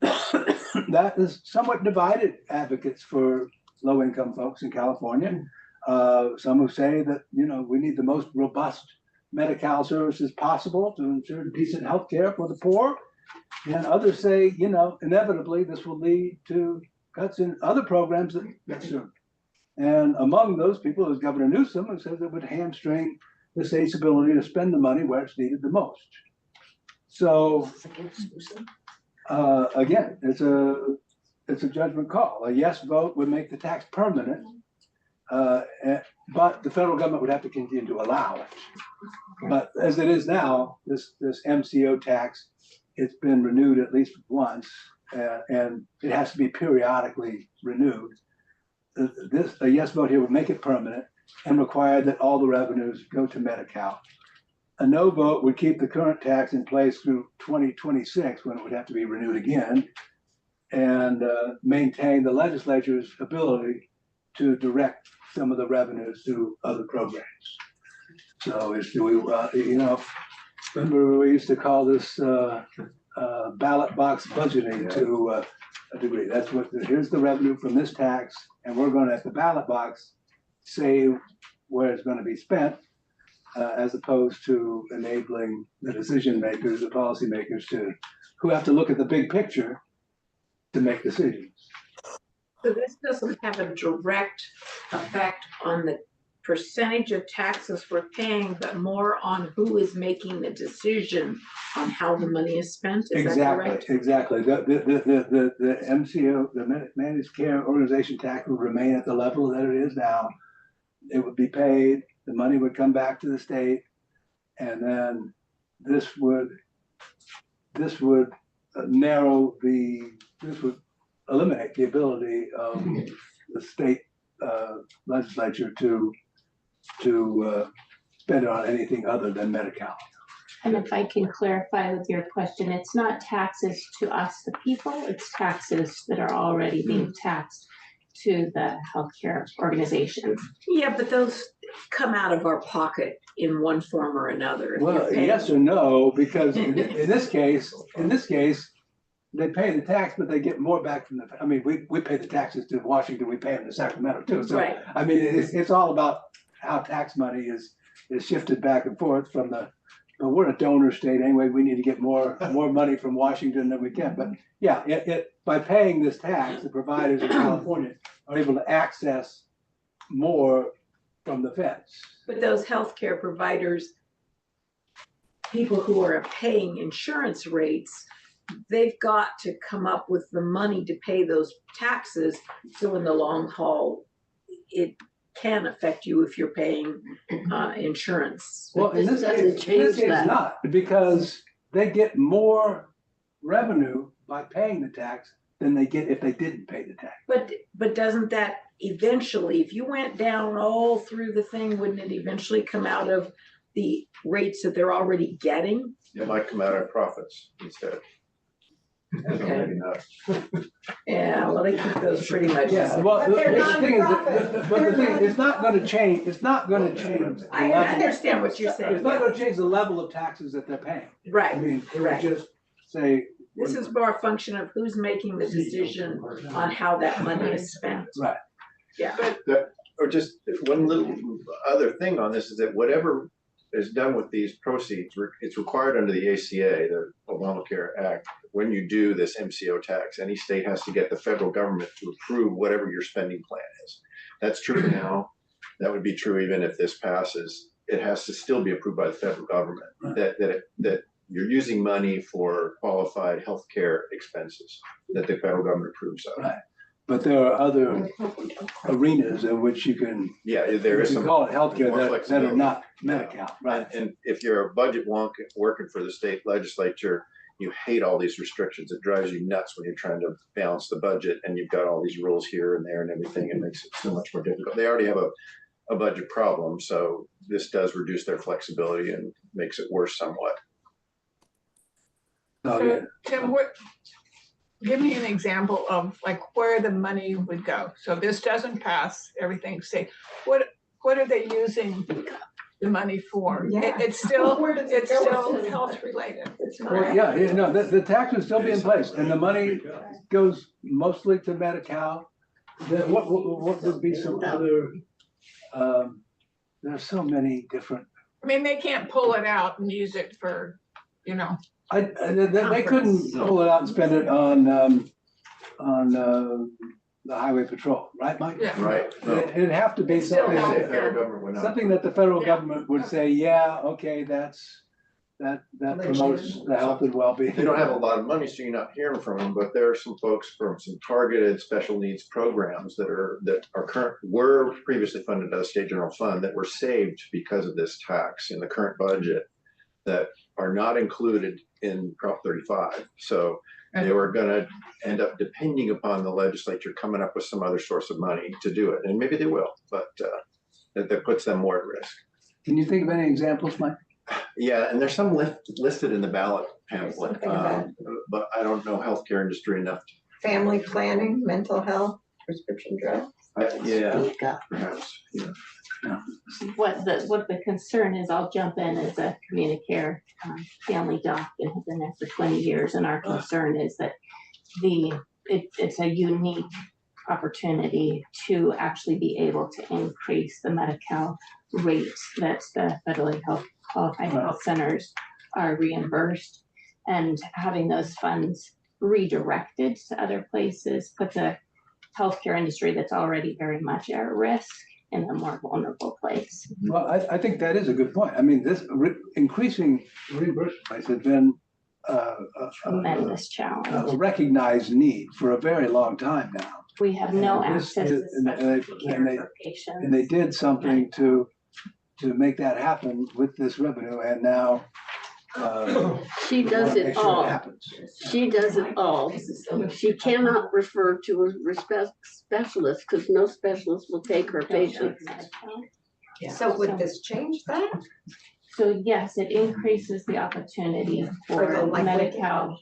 that is somewhat divided advocates for low-income folks in California. Some who say that, we need the most robust Medi-Cal services possible to ensure decent health care for the poor. And others say, inevitably this will lead to cuts in other programs that serve. And among those people is Governor Newsom, who says it would hamstring the state's ability to spend the money where it's needed the most. So again, it's a judgment call. A yes vote would make the tax permanent, but the federal government would have to continue to allow it. But as it is now, this MCO tax, it's been renewed at least once, and it has to be periodically renewed. A yes vote here would make it permanent and require that all the revenues go to Medi-Cal. A no vote would keep the current tax in place through 2026, when it would have to be renewed again, and maintain the legislature's ability to direct some of the revenues to other programs. So remember we used to call this ballot box budgeting to a degree. That's here's the revenue from this tax, and we're going to, at the ballot box, say where it's going to be spent, as opposed to enabling the decision makers, the policy makers, who have to look at the big picture to make decisions. So this doesn't have a direct effect on the percentage of taxes we're paying, but more on who is making the decision on how the money is spent. Is that correct? Exactly. The MCO, the managed care organization tax would remain at the level that it is now. It would be paid, the money would come back to the state, and then this would eliminate the ability of the state legislature to spend it on anything other than Medi-Cal. And if I can clarify with your question, it's not taxes to us, the people, it's taxes that are already being taxed to the healthcare organizations. Yeah, but those come out of our pocket in one form or another. Well, yes or no, because in this case, they pay the tax, but they get more back from we pay the taxes to Washington, we pay them to Sacramento too. So, right. It's all about how tax money is shifted back and forth but we're a donor state anyway. We need to get more money from Washington than we can. But yeah, by paying this tax, the providers in California are able to access more from the feds. But those healthcare providers, people who are paying insurance rates, they've got to come up with the money to pay those taxes. So in the long haul, it can affect you if you're paying insurance. Well, in this case, not, because they get more revenue by paying the tax than they get if they didn't pay the tax. But doesn't that eventually, if you went down all through the thing, wouldn't it eventually come out of the rates that they're already getting? It might come out of profits instead. Maybe not. Yeah, well, they keep those pretty much. Yeah, well, But the they're thing is, nonprofit. but the thing, it's not gonna change, it's not gonna change. the I level- understand what you're saying. It's not gonna change the level of taxes that they're paying. I Right, mean, it would right. just say. This is more a function of who's making the decision on how that money is spent. Right. Yeah. Or just one little other thing on this is that whatever is done with these proceeds, it's required under the ACA, the Obamacare Act. When you do this MCO tax, any state has to get the federal government to approve whatever your spending plan is. That's true now. That would be true even if this passes. It has to still be approved by the federal government, that you're using money for qualified healthcare expenses that the federal government approves of. Right. But there are other arenas in which you can, Yeah, there is you some. call it healthcare more that are flexibility. not Medi-Cal, right? And if you're a budget wonk working for the state legislature, you hate all these restrictions. It drives you nuts when you're trying to balance the budget and you've got all these rules here and there and everything. It makes it so much more difficult. They already have a budget problem, so this does reduce their flexibility and makes it worse somewhat. So, So, Tim, give me an example of like where the money would go. So this doesn't pass, everything safe. What are they using the money for? Yeah. It's still, Where does it it's go? still health related. Well, yeah, no, the tax would still be in place and the money goes mostly to Medi-Cal. What would be some other, there's so many different, I mean, they can't pull it out and use it for, they couldn't pull it out and spend it on the highway patrol, right, Mike? Yeah. Right. It'd have to be It's still something, health The federal government would not. something that the federal government would say, yeah, okay, that promotes the health and well-being. They don't have a lot of money, so you're not hearing from them, but there are some folks from some targeted special needs programs that were previously funded by the state general fund that were saved because of this tax in the current budget that are not included in Prop 35. So they were gonna end up depending upon the legislature coming up with some other source of money to do it. And maybe they will, but that puts them more at risk. Can you think of any examples, Mike? Yeah, and there's some listed in the ballot pamphlet, but I don't know healthcare industry enough. Family planning, mental health, prescription drugs. Yeah, perhaps, yeah. What the concern is, I'll jump in as a communicare family doc and have been there for 20 years. And our concern is that it's a unique opportunity to actually be able to increase the Medi-Cal rates that the federally qualified health centers are reimbursed, and having those funds redirected to other places put the healthcare industry that's already very much at risk in a more vulnerable place. Well, I think that is a good point. I mean, this increasing reimbursement rates has been Tremendous a challenge. recognized need for a very long time now. We have no And this- access to and they- special and they- care for patients. And they did something to make that happen with this revenue, and now She does make it sure all. happens. She does it all. She cannot refer to a specialist because no specialist will take her patients. So would this change that? So yes, it increases the opportunity For the for likely- Medi-Cal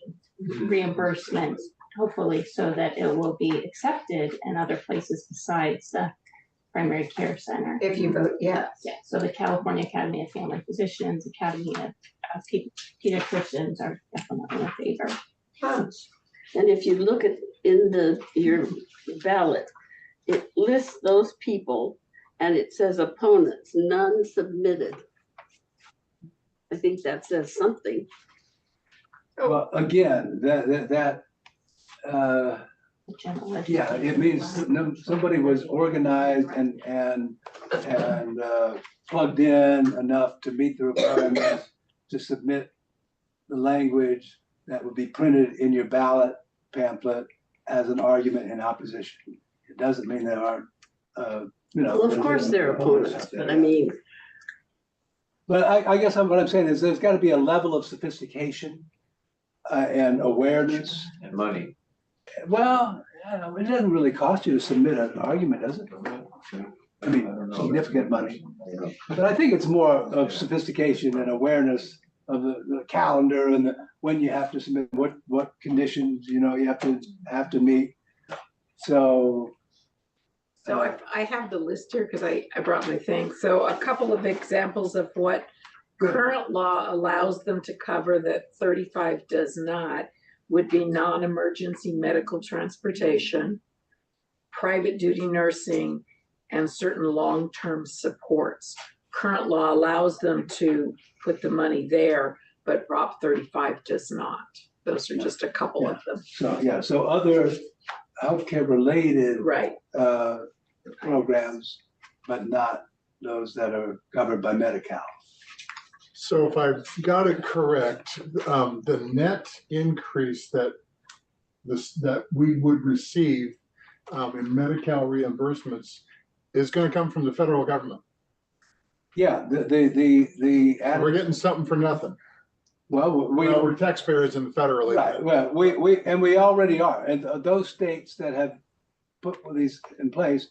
reimbursement, hopefully, so that it will be accepted in other places besides the primary care center. If you vote yes. Yeah, so the California Academy of Family Physicians, Academy of Pediatricians are definitely in favor. Huh. And if you look at your ballot, it lists those people and it says opponents, none submitted. I think that says something. Well, again, that The general yeah, it means somebody was organized and plugged in enough to meet the requirements to submit the language that would be printed in your ballot pamphlet as an argument in opposition. It doesn't mean there aren't, Well, of course they're opponents, but I mean, But I guess what I'm saying is there's got to be a level of sophistication and awareness. And money. Well, it doesn't really cost you to submit an argument, does it? I mean, significant money. But I think it's more of sophistication and awareness the calendar and when you have to submit, what conditions, you have to meet. So. So I have the list here because I brought my thing. So a couple of examples of what current law allows them to cover that 35 does not would be non-emergency medical transportation, private duty nursing, and certain long-term supports. Current law allows them to put the money there, but Prop 35 does not. Those are just a couple of them. So other healthcare related Right. Programs, but not those that are covered by Medi-Cal. So if I've got it correct, the net increase that we would receive in Medi-Cal reimbursements is going to come from the federal government. Yeah, We're getting something for nothing. Well, we're taxpayers in the federal. Right. Well, we already are, and those states that have put these in place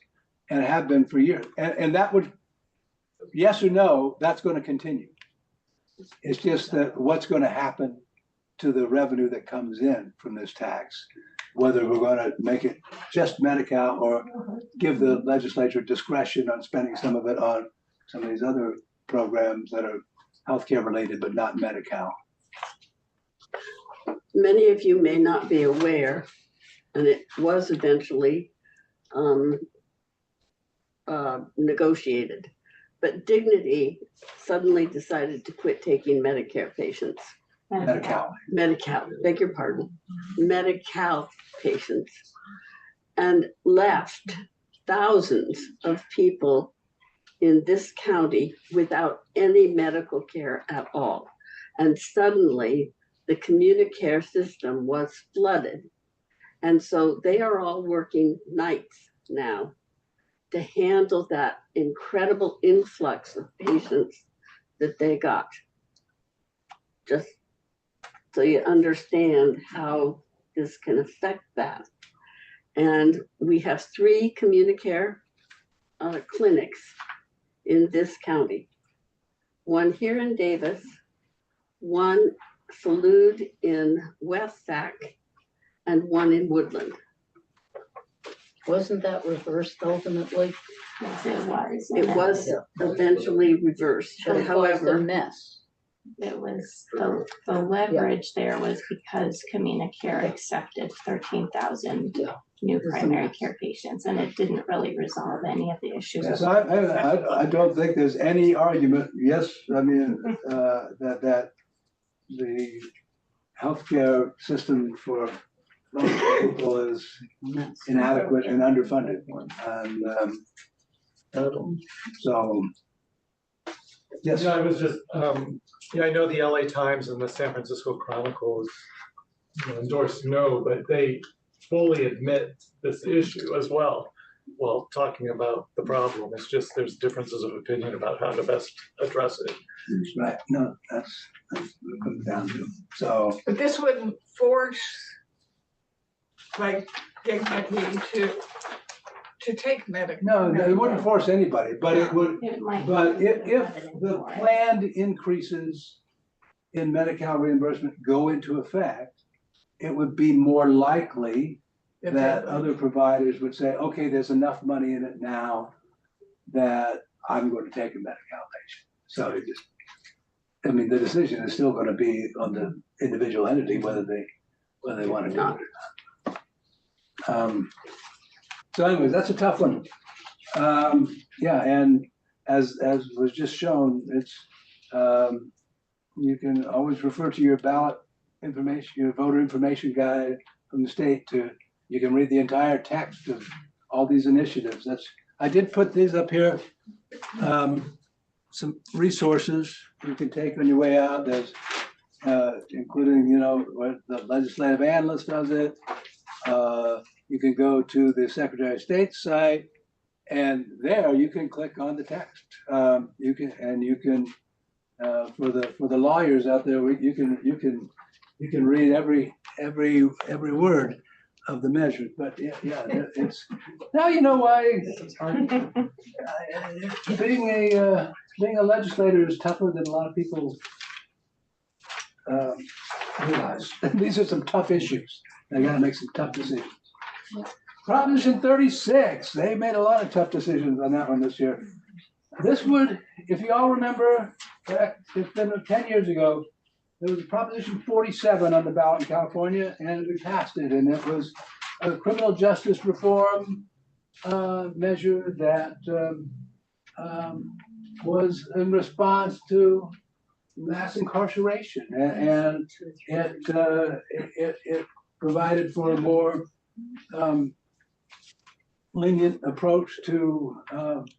and have been for years, and that would, yes or no, that's going to continue. It's just that what's going to happen to the revenue that comes in from this tax, whether we're going to make it just Medi-Cal or give the legislature discretion on spending some of it on some of these other programs that are healthcare related but not Medi-Cal. Many of you may not be aware, and it was eventually negotiated, but Dignity suddenly decided to quit taking Medicare patients. Medi-Cal, beg your pardon, Medi-Cal patients, and left thousands of people in this county without any medical care at all. And suddenly the community system was flooded. And so they are all working nights now to handle that incredible influx of patients that they got. Just so you understand how this can affect that. And we have 3 community care clinics in this county. One here in Davis, one Salud in West Sac, and one in Woodland. Wasn't that reversed ultimately? Yes, it was. It was eventually reversed, but however, mess. It was, the leverage there was because Communicare accepted 13,000 new primary care patients, and it didn't really resolve any of the issues. Yes, I don't think there's any argument. Yes, I mean that the healthcare system for most people is inadequate and underfunded, and so yes. Yeah, I was just I know the LA Times and the San Francisco Chronicle endorse no, but they fully admit this issue as well while talking about the problem. It's just there's differences of opinion about how to best address it. Right. No, that's what it comes down to. So, But this wouldn't force like Dignity to take Medi-Cal. no, it wouldn't force anybody, but it would. But if the planned increases in Medi-Cal reimbursement go into effect, it would be more likely that other providers would say, okay, there's enough money in it now that I'm going to take a Medi-Cal patient. So it just, I mean, the decision is still going to be on the individual entity whether they want to do it or not. So anyways, that's a tough one. Yeah, and as was just shown, it's you can always refer to your ballot information, your voter information guide from the state you can read the entire text of all these initiatives. I did put these up here. Some resources you can take on your way out. There's including, what the legislative analyst does it. You can go to the Secretary of State's site, and there you can click on the text. You can for the lawyers out there, you can read every word of the measure. But yeah, it's now you know why being a legislator is tougher than a lot of people realize. These are some tough issues. They gotta make some tough decisions. Proposition 36, they made a lot of tough decisions on that one this year. This would, if you all remember, back, it's been 10 years ago, there was a Proposition 47 on the ballot in California, and we passed it, and it was a criminal justice reform measure that was in response to mass incarceration, and it provided for a more lenient approach to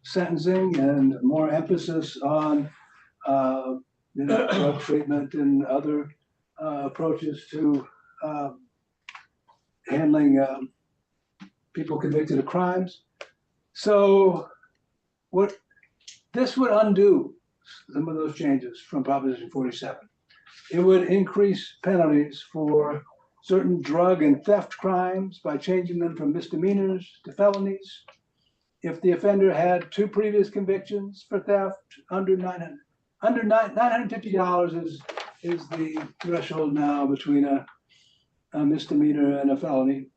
sentencing and more emphasis on drug treatment and other approaches to handling people convicted of crimes. So what this would undo some of those changes from Proposition 47. It would increase penalties for certain drug and theft crimes by changing them from misdemeanors to felonies. If the offender had 2 previous convictions for theft, under $950 is the threshold now between a misdemeanor and a felony.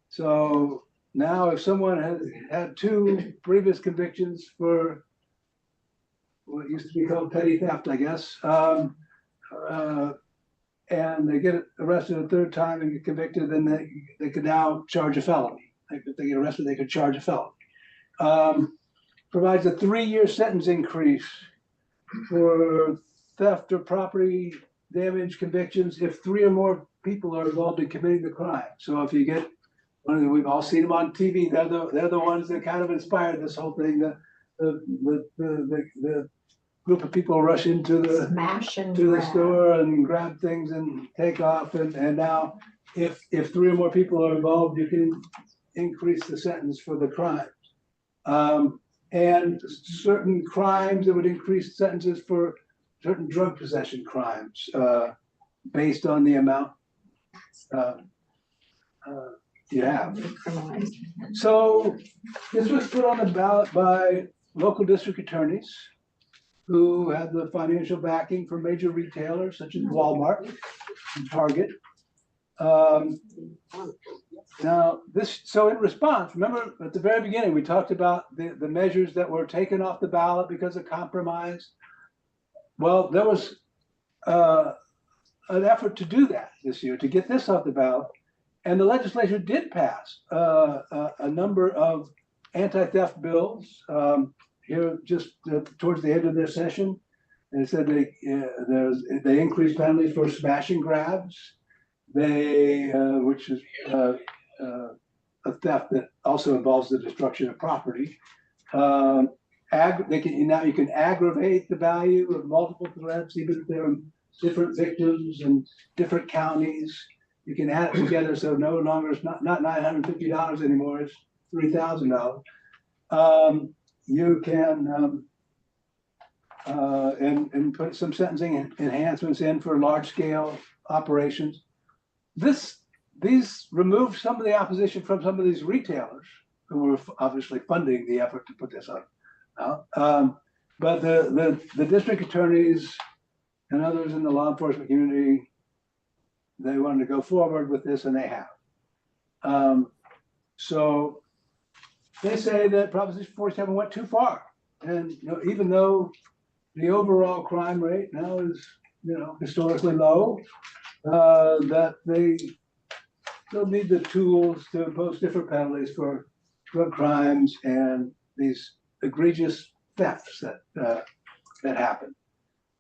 So now if someone has had 2 previous convictions for what used to be called petty theft, I guess, and they get arrested a 3rd time and get convicted, then they could now charge a felony. If they get arrested, they could charge a felony. Provides a 3-year sentence increase for theft or property damage convictions if 3 or more people are involved in committing the crime. So if you get we've all seen them on TV. They're the ones that kind of inspired this whole thing. The group of people rush into the store and grab things and take off. And now, if 3 or more people are involved, you can increase the sentence for the crime. And certain crimes that would increase sentences for certain drug possession crimes based on the amount you have. So this was put on the ballot by local district attorneys who had the financial backing from major retailers such as Walmart and Target. Now so in response, remember at the very beginning, we talked about the measures that were taken off the ballot because of compromise. Well, there was an effort to do that this year, to get this off the ballot. And the legislature did pass a number of anti-theft bills here just towards the end of their session. They said they increased penalties for smash and grabs. Which is a theft that also involves the destruction of property. Now you can aggravate the value of multiple threats, even if they're different victims and different counties. You can add it together, so no longer it's not $950 anymore, it's $3,000. You can and put some sentencing enhancements in for large scale operations. These removed some of the opposition from some of these retailers who were obviously funding the effort to put this on. But the district attorneys and others in the law enforcement community, they wanted to go forward with this, and they have. So they say that Proposition 47 went too far, and even though the overall crime rate now is historically low, that they still need the tools to impose different penalties for drug crimes and these egregious thefts that happen.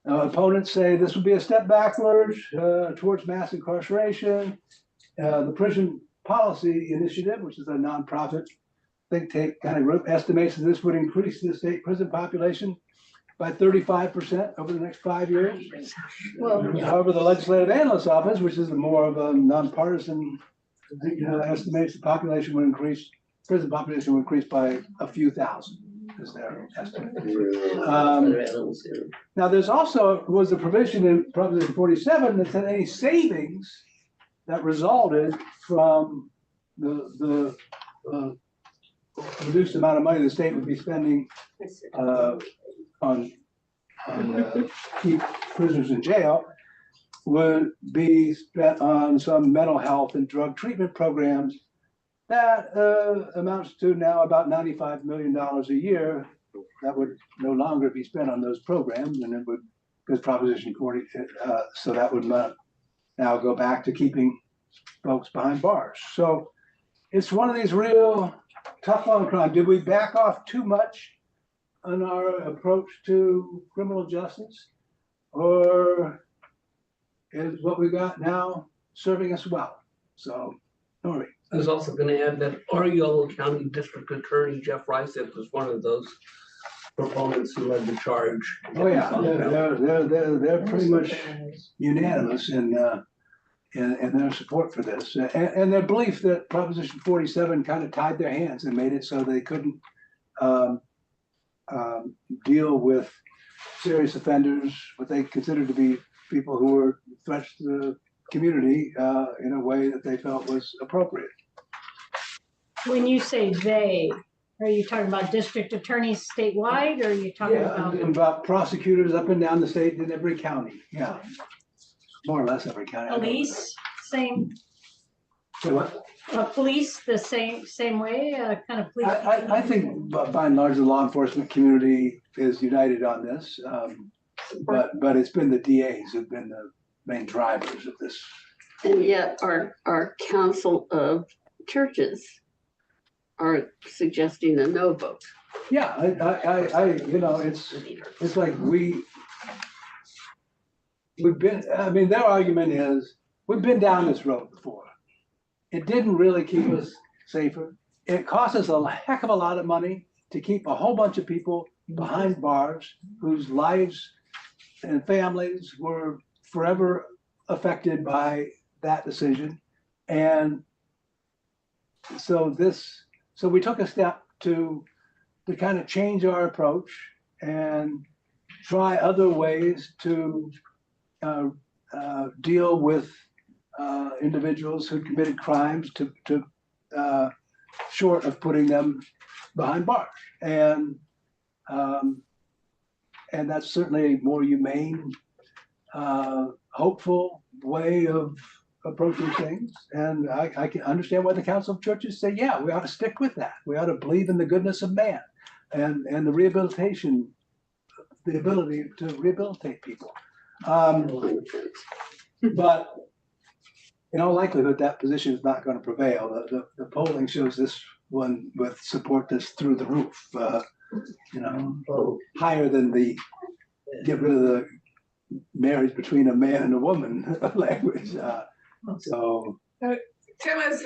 Now, opponents say this would be a step backwards towards mass incarceration. The Prison Policy Initiative, which is a nonprofit think tank, kind of estimates that this would increase the state prison population by 35% over the next 5 years. Well, However, the Legislative Analyst's Office, which is more of a nonpartisan, estimates the population would increase, prison population would increase by a few thousand, is their estimate. Now, there's also was a provision in Proposition 47 that said any savings that resulted from the reduced amount of money the state would be spending on keep prisoners in jail, would be spent on some mental health and drug treatment programs. That amounts to now about $95 million a year. That would no longer be spent on those programs, and it would, because Proposition 40, so that would now go back to keeping folks behind bars. So it's one of these real tough on crime. Did we back off too much on our approach to criminal justice? Or is what we got now serving us well? So, Nori. I was also gonna add that our Yolo County District Attorney, Jeff Ryseth, was one of those proponents who led the charge. Oh, yeah, they're pretty much unanimous in their support for this. And their belief that Proposition 47 kind of tied their hands and made it so they couldn't deal with serious offenders, what they considered to be people who were threats to the community in a way that they felt was appropriate. When you say they, are you talking about district attorneys statewide, or are you talking About prosecutors up and down the state in every county, yeah. More or less every county. police, same, So what? police the same way, kind of police? I think by and large, the law enforcement community is united on this. But it's been the DAs who've been the main drivers of this. And yet our council of churches are suggesting a no vote. Yeah, it's like we've been, I mean, their argument is, we've been down this road before. It didn't really keep us safer. It cost us a heck of a lot of money to keep a whole bunch of people behind bars whose lives and families were forever affected by that decision. And so we took a step to kind of change our approach and try other ways to deal with individuals who committed crimes to short of putting them behind bars. And that's certainly a more humane, hopeful way of approaching things. And I can understand why the Council of Churches say, yeah, we ought to stick with that. We ought to believe in the goodness of man and the rehabilitation, the ability to rehabilitate people. But in all likelihood, that position is not going to prevail. The polling shows this one with support that's through the roof, higher than the get rid of the marriage between a man and a woman language. So Tim, is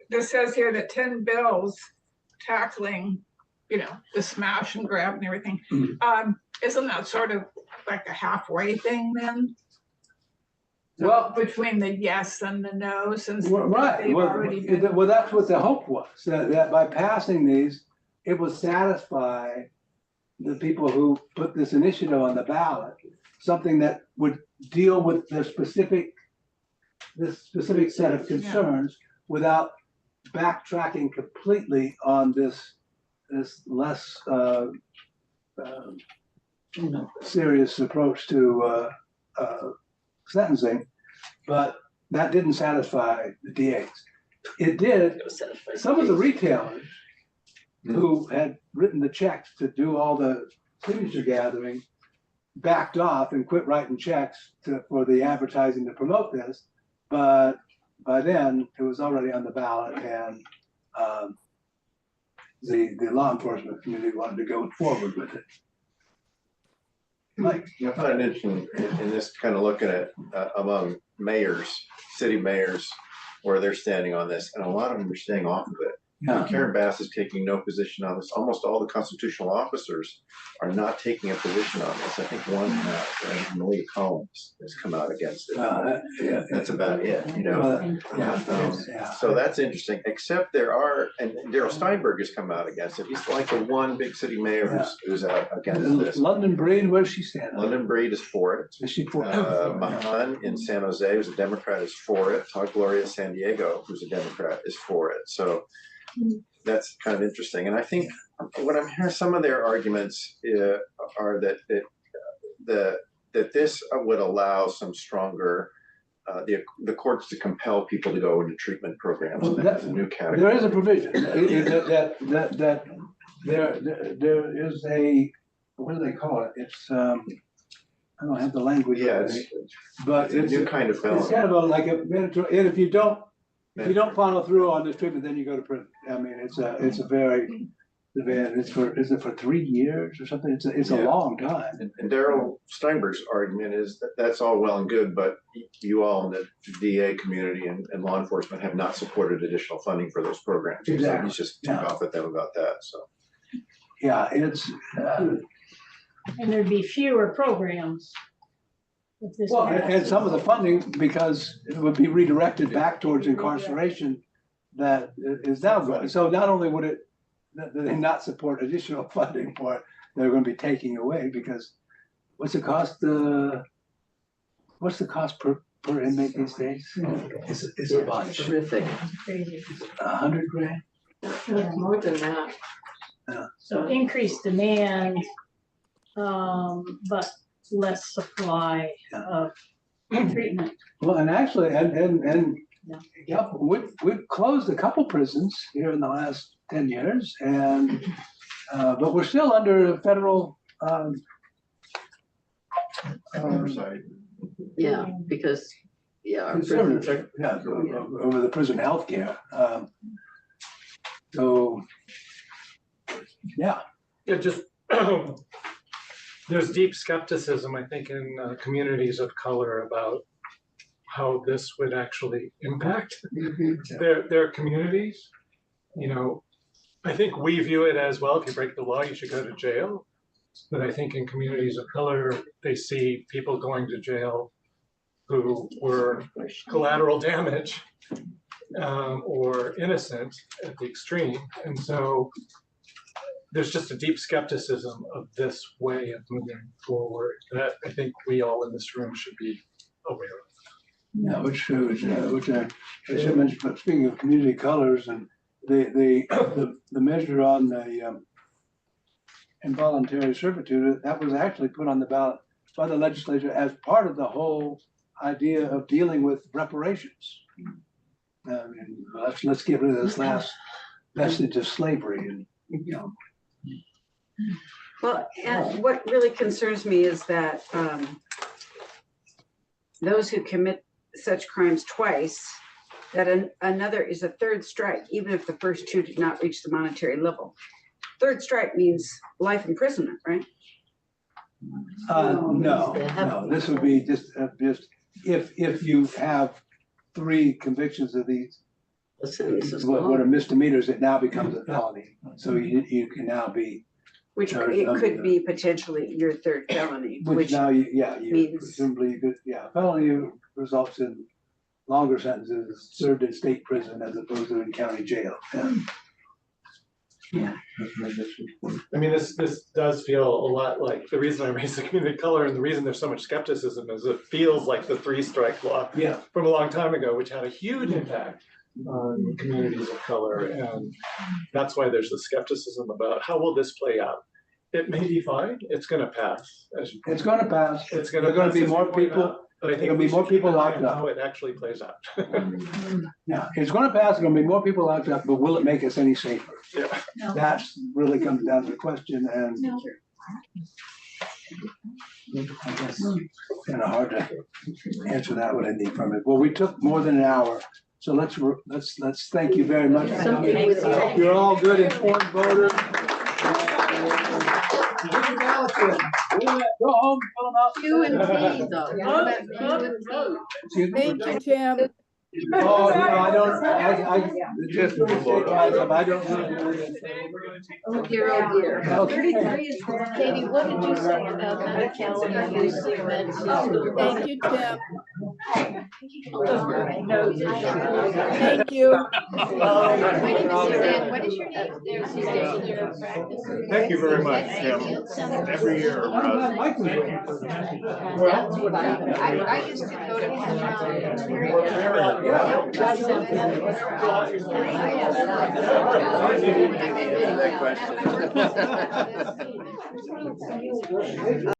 this says here that 10 bills tackling, the smash and grab and everything. Isn't that sort of like a halfway thing then? Well, between the yes and the no, since right. they've already been. Well, that's what the hope was, that by passing these, it would satisfy the people who put this initiative on the ballot, something that would deal with this specific set of concerns without backtracking completely on this less serious approach to sentencing. But that didn't satisfy the DAs. It did some of the retailers who had written the checks to do all the signature gathering backed off and quit writing checks for the advertising to promote this. But by then it was already on the ballot, and the law enforcement community wanted to go forward with it. Mike, I find it interesting in this kind of looking at among mayors, city mayors, where they're standing on this, and a lot of them are staying off of it. Yeah. Karen Bass is taking no position on this. Almost all the constitutional officers are not taking a position on this. I think one has, Malia Collins has come out against it. That's about it, So that's interesting, except there are, and Darrell Steinberg has come out against it. He's like the one big city mayor who's out against this. London Breed, where's she standing? London Breed is for it. Is she for it? Mahan in San Jose, who's a Democrat, is for it. Todd Gloria San Diego, who's a Democrat, is for it. So that's kind of interesting. And I think what I'm hearing, some of their arguments are that that this would allow some stronger, the courts to compel people to go into treatment programs, and that's a new category. There is a provision that there is a, what do they call it? It's, I don't have the language. Yeah, But it's a new kind of it's felony. kind of like a mandatory, and if you don't follow through on this treatment, then you go to prison. I mean, it's a very, is it for 3 years or something? It's a long time. And Daryl Steinberg's argument is that that's all well and good, but you all in the DA community and law enforcement have not supported additional funding for those programs. Exactly. So he's just ticked off at them about that, so. Yeah, it's, And there'd be fewer programs. if this well, were- and some of the funding, because it would be redirected back towards incarceration that is now going. So not only would it, they not support additional funding for it, they're gonna be taking away, because what's the cost per inmate these days? It's a bunch. Terrific. Crazy. $100,000? Yeah, more than that. So increased demand, but less supply of treatment. Well, and actually, yeah, we've closed a couple prisons here in the last 10 years, and but we're still under federal Oversight. Yeah, because, yeah. our prisons conservative, are- yeah, over the prison healthcare. So, yeah. Yeah, just, there's deep skepticism, I think, in communities of color about how this would actually impact their communities. You know, I think we view it as, well, if you break the law, you should go to jail. But I think in communities of color, they see people going to jail who were collateral damage or innocent at the extreme. And so there's just a deep skepticism of this way of moving forward that I think we all in this room should be aware of. Yeah, which I should mention, but speaking of community colors and the measure on the involuntary servitude, that was actually put on the ballot by the legislature as part of the whole idea of dealing with reparations. I mean, let's get rid of this last vestige of slavery, and you know. Well, and what really concerns me is that those who commit such crimes twice, that another is a third strike, even if the first two did not reach the monetary level. Third strike means life imprisonment, right? No, this would be just if you have 3 convictions of these, what are misdemeanors, it now becomes a felony. So you can now be. Which it could be potentially your third felony, Which now, you means- presumably, you could, felony results in longer sentences served in state prison as opposed to in county jail. Yeah. I mean, this does feel a lot like the reason I raised the community of color, and the reason there's so much skepticism is it feels like the 3-strike law from a long time ago, which had a huge impact on communities of color. And that's why there's the skepticism about how will this play out. It may be fine. It's going to pass. It's going to pass. It's going There to are going to be more people. But I think There'll be more people locked up. how it actually plays out. Yeah, it's going to pass. There's going to be more people locked up, but will it make us any safer? Yeah. That's really comes down to the question, and I guess kind of hard to answer that what I need from it. Well, we took more than an hour, so let's thank you very much. You're all good informed voters. Go home, fill them out. Q and P though. What about Q and P? Thank you, Tim. Oh, no, I don't, I just, I don't really. Oh dear, oh dear. Okay. Katie, what did you say about Medi-Cal and using med system? Thank you, Tim. Thank you. My name is Suzanne. What is your name? There's Suzanne. Thank you very much, Tim. Every year. That's what I used to go to Penn. Good question.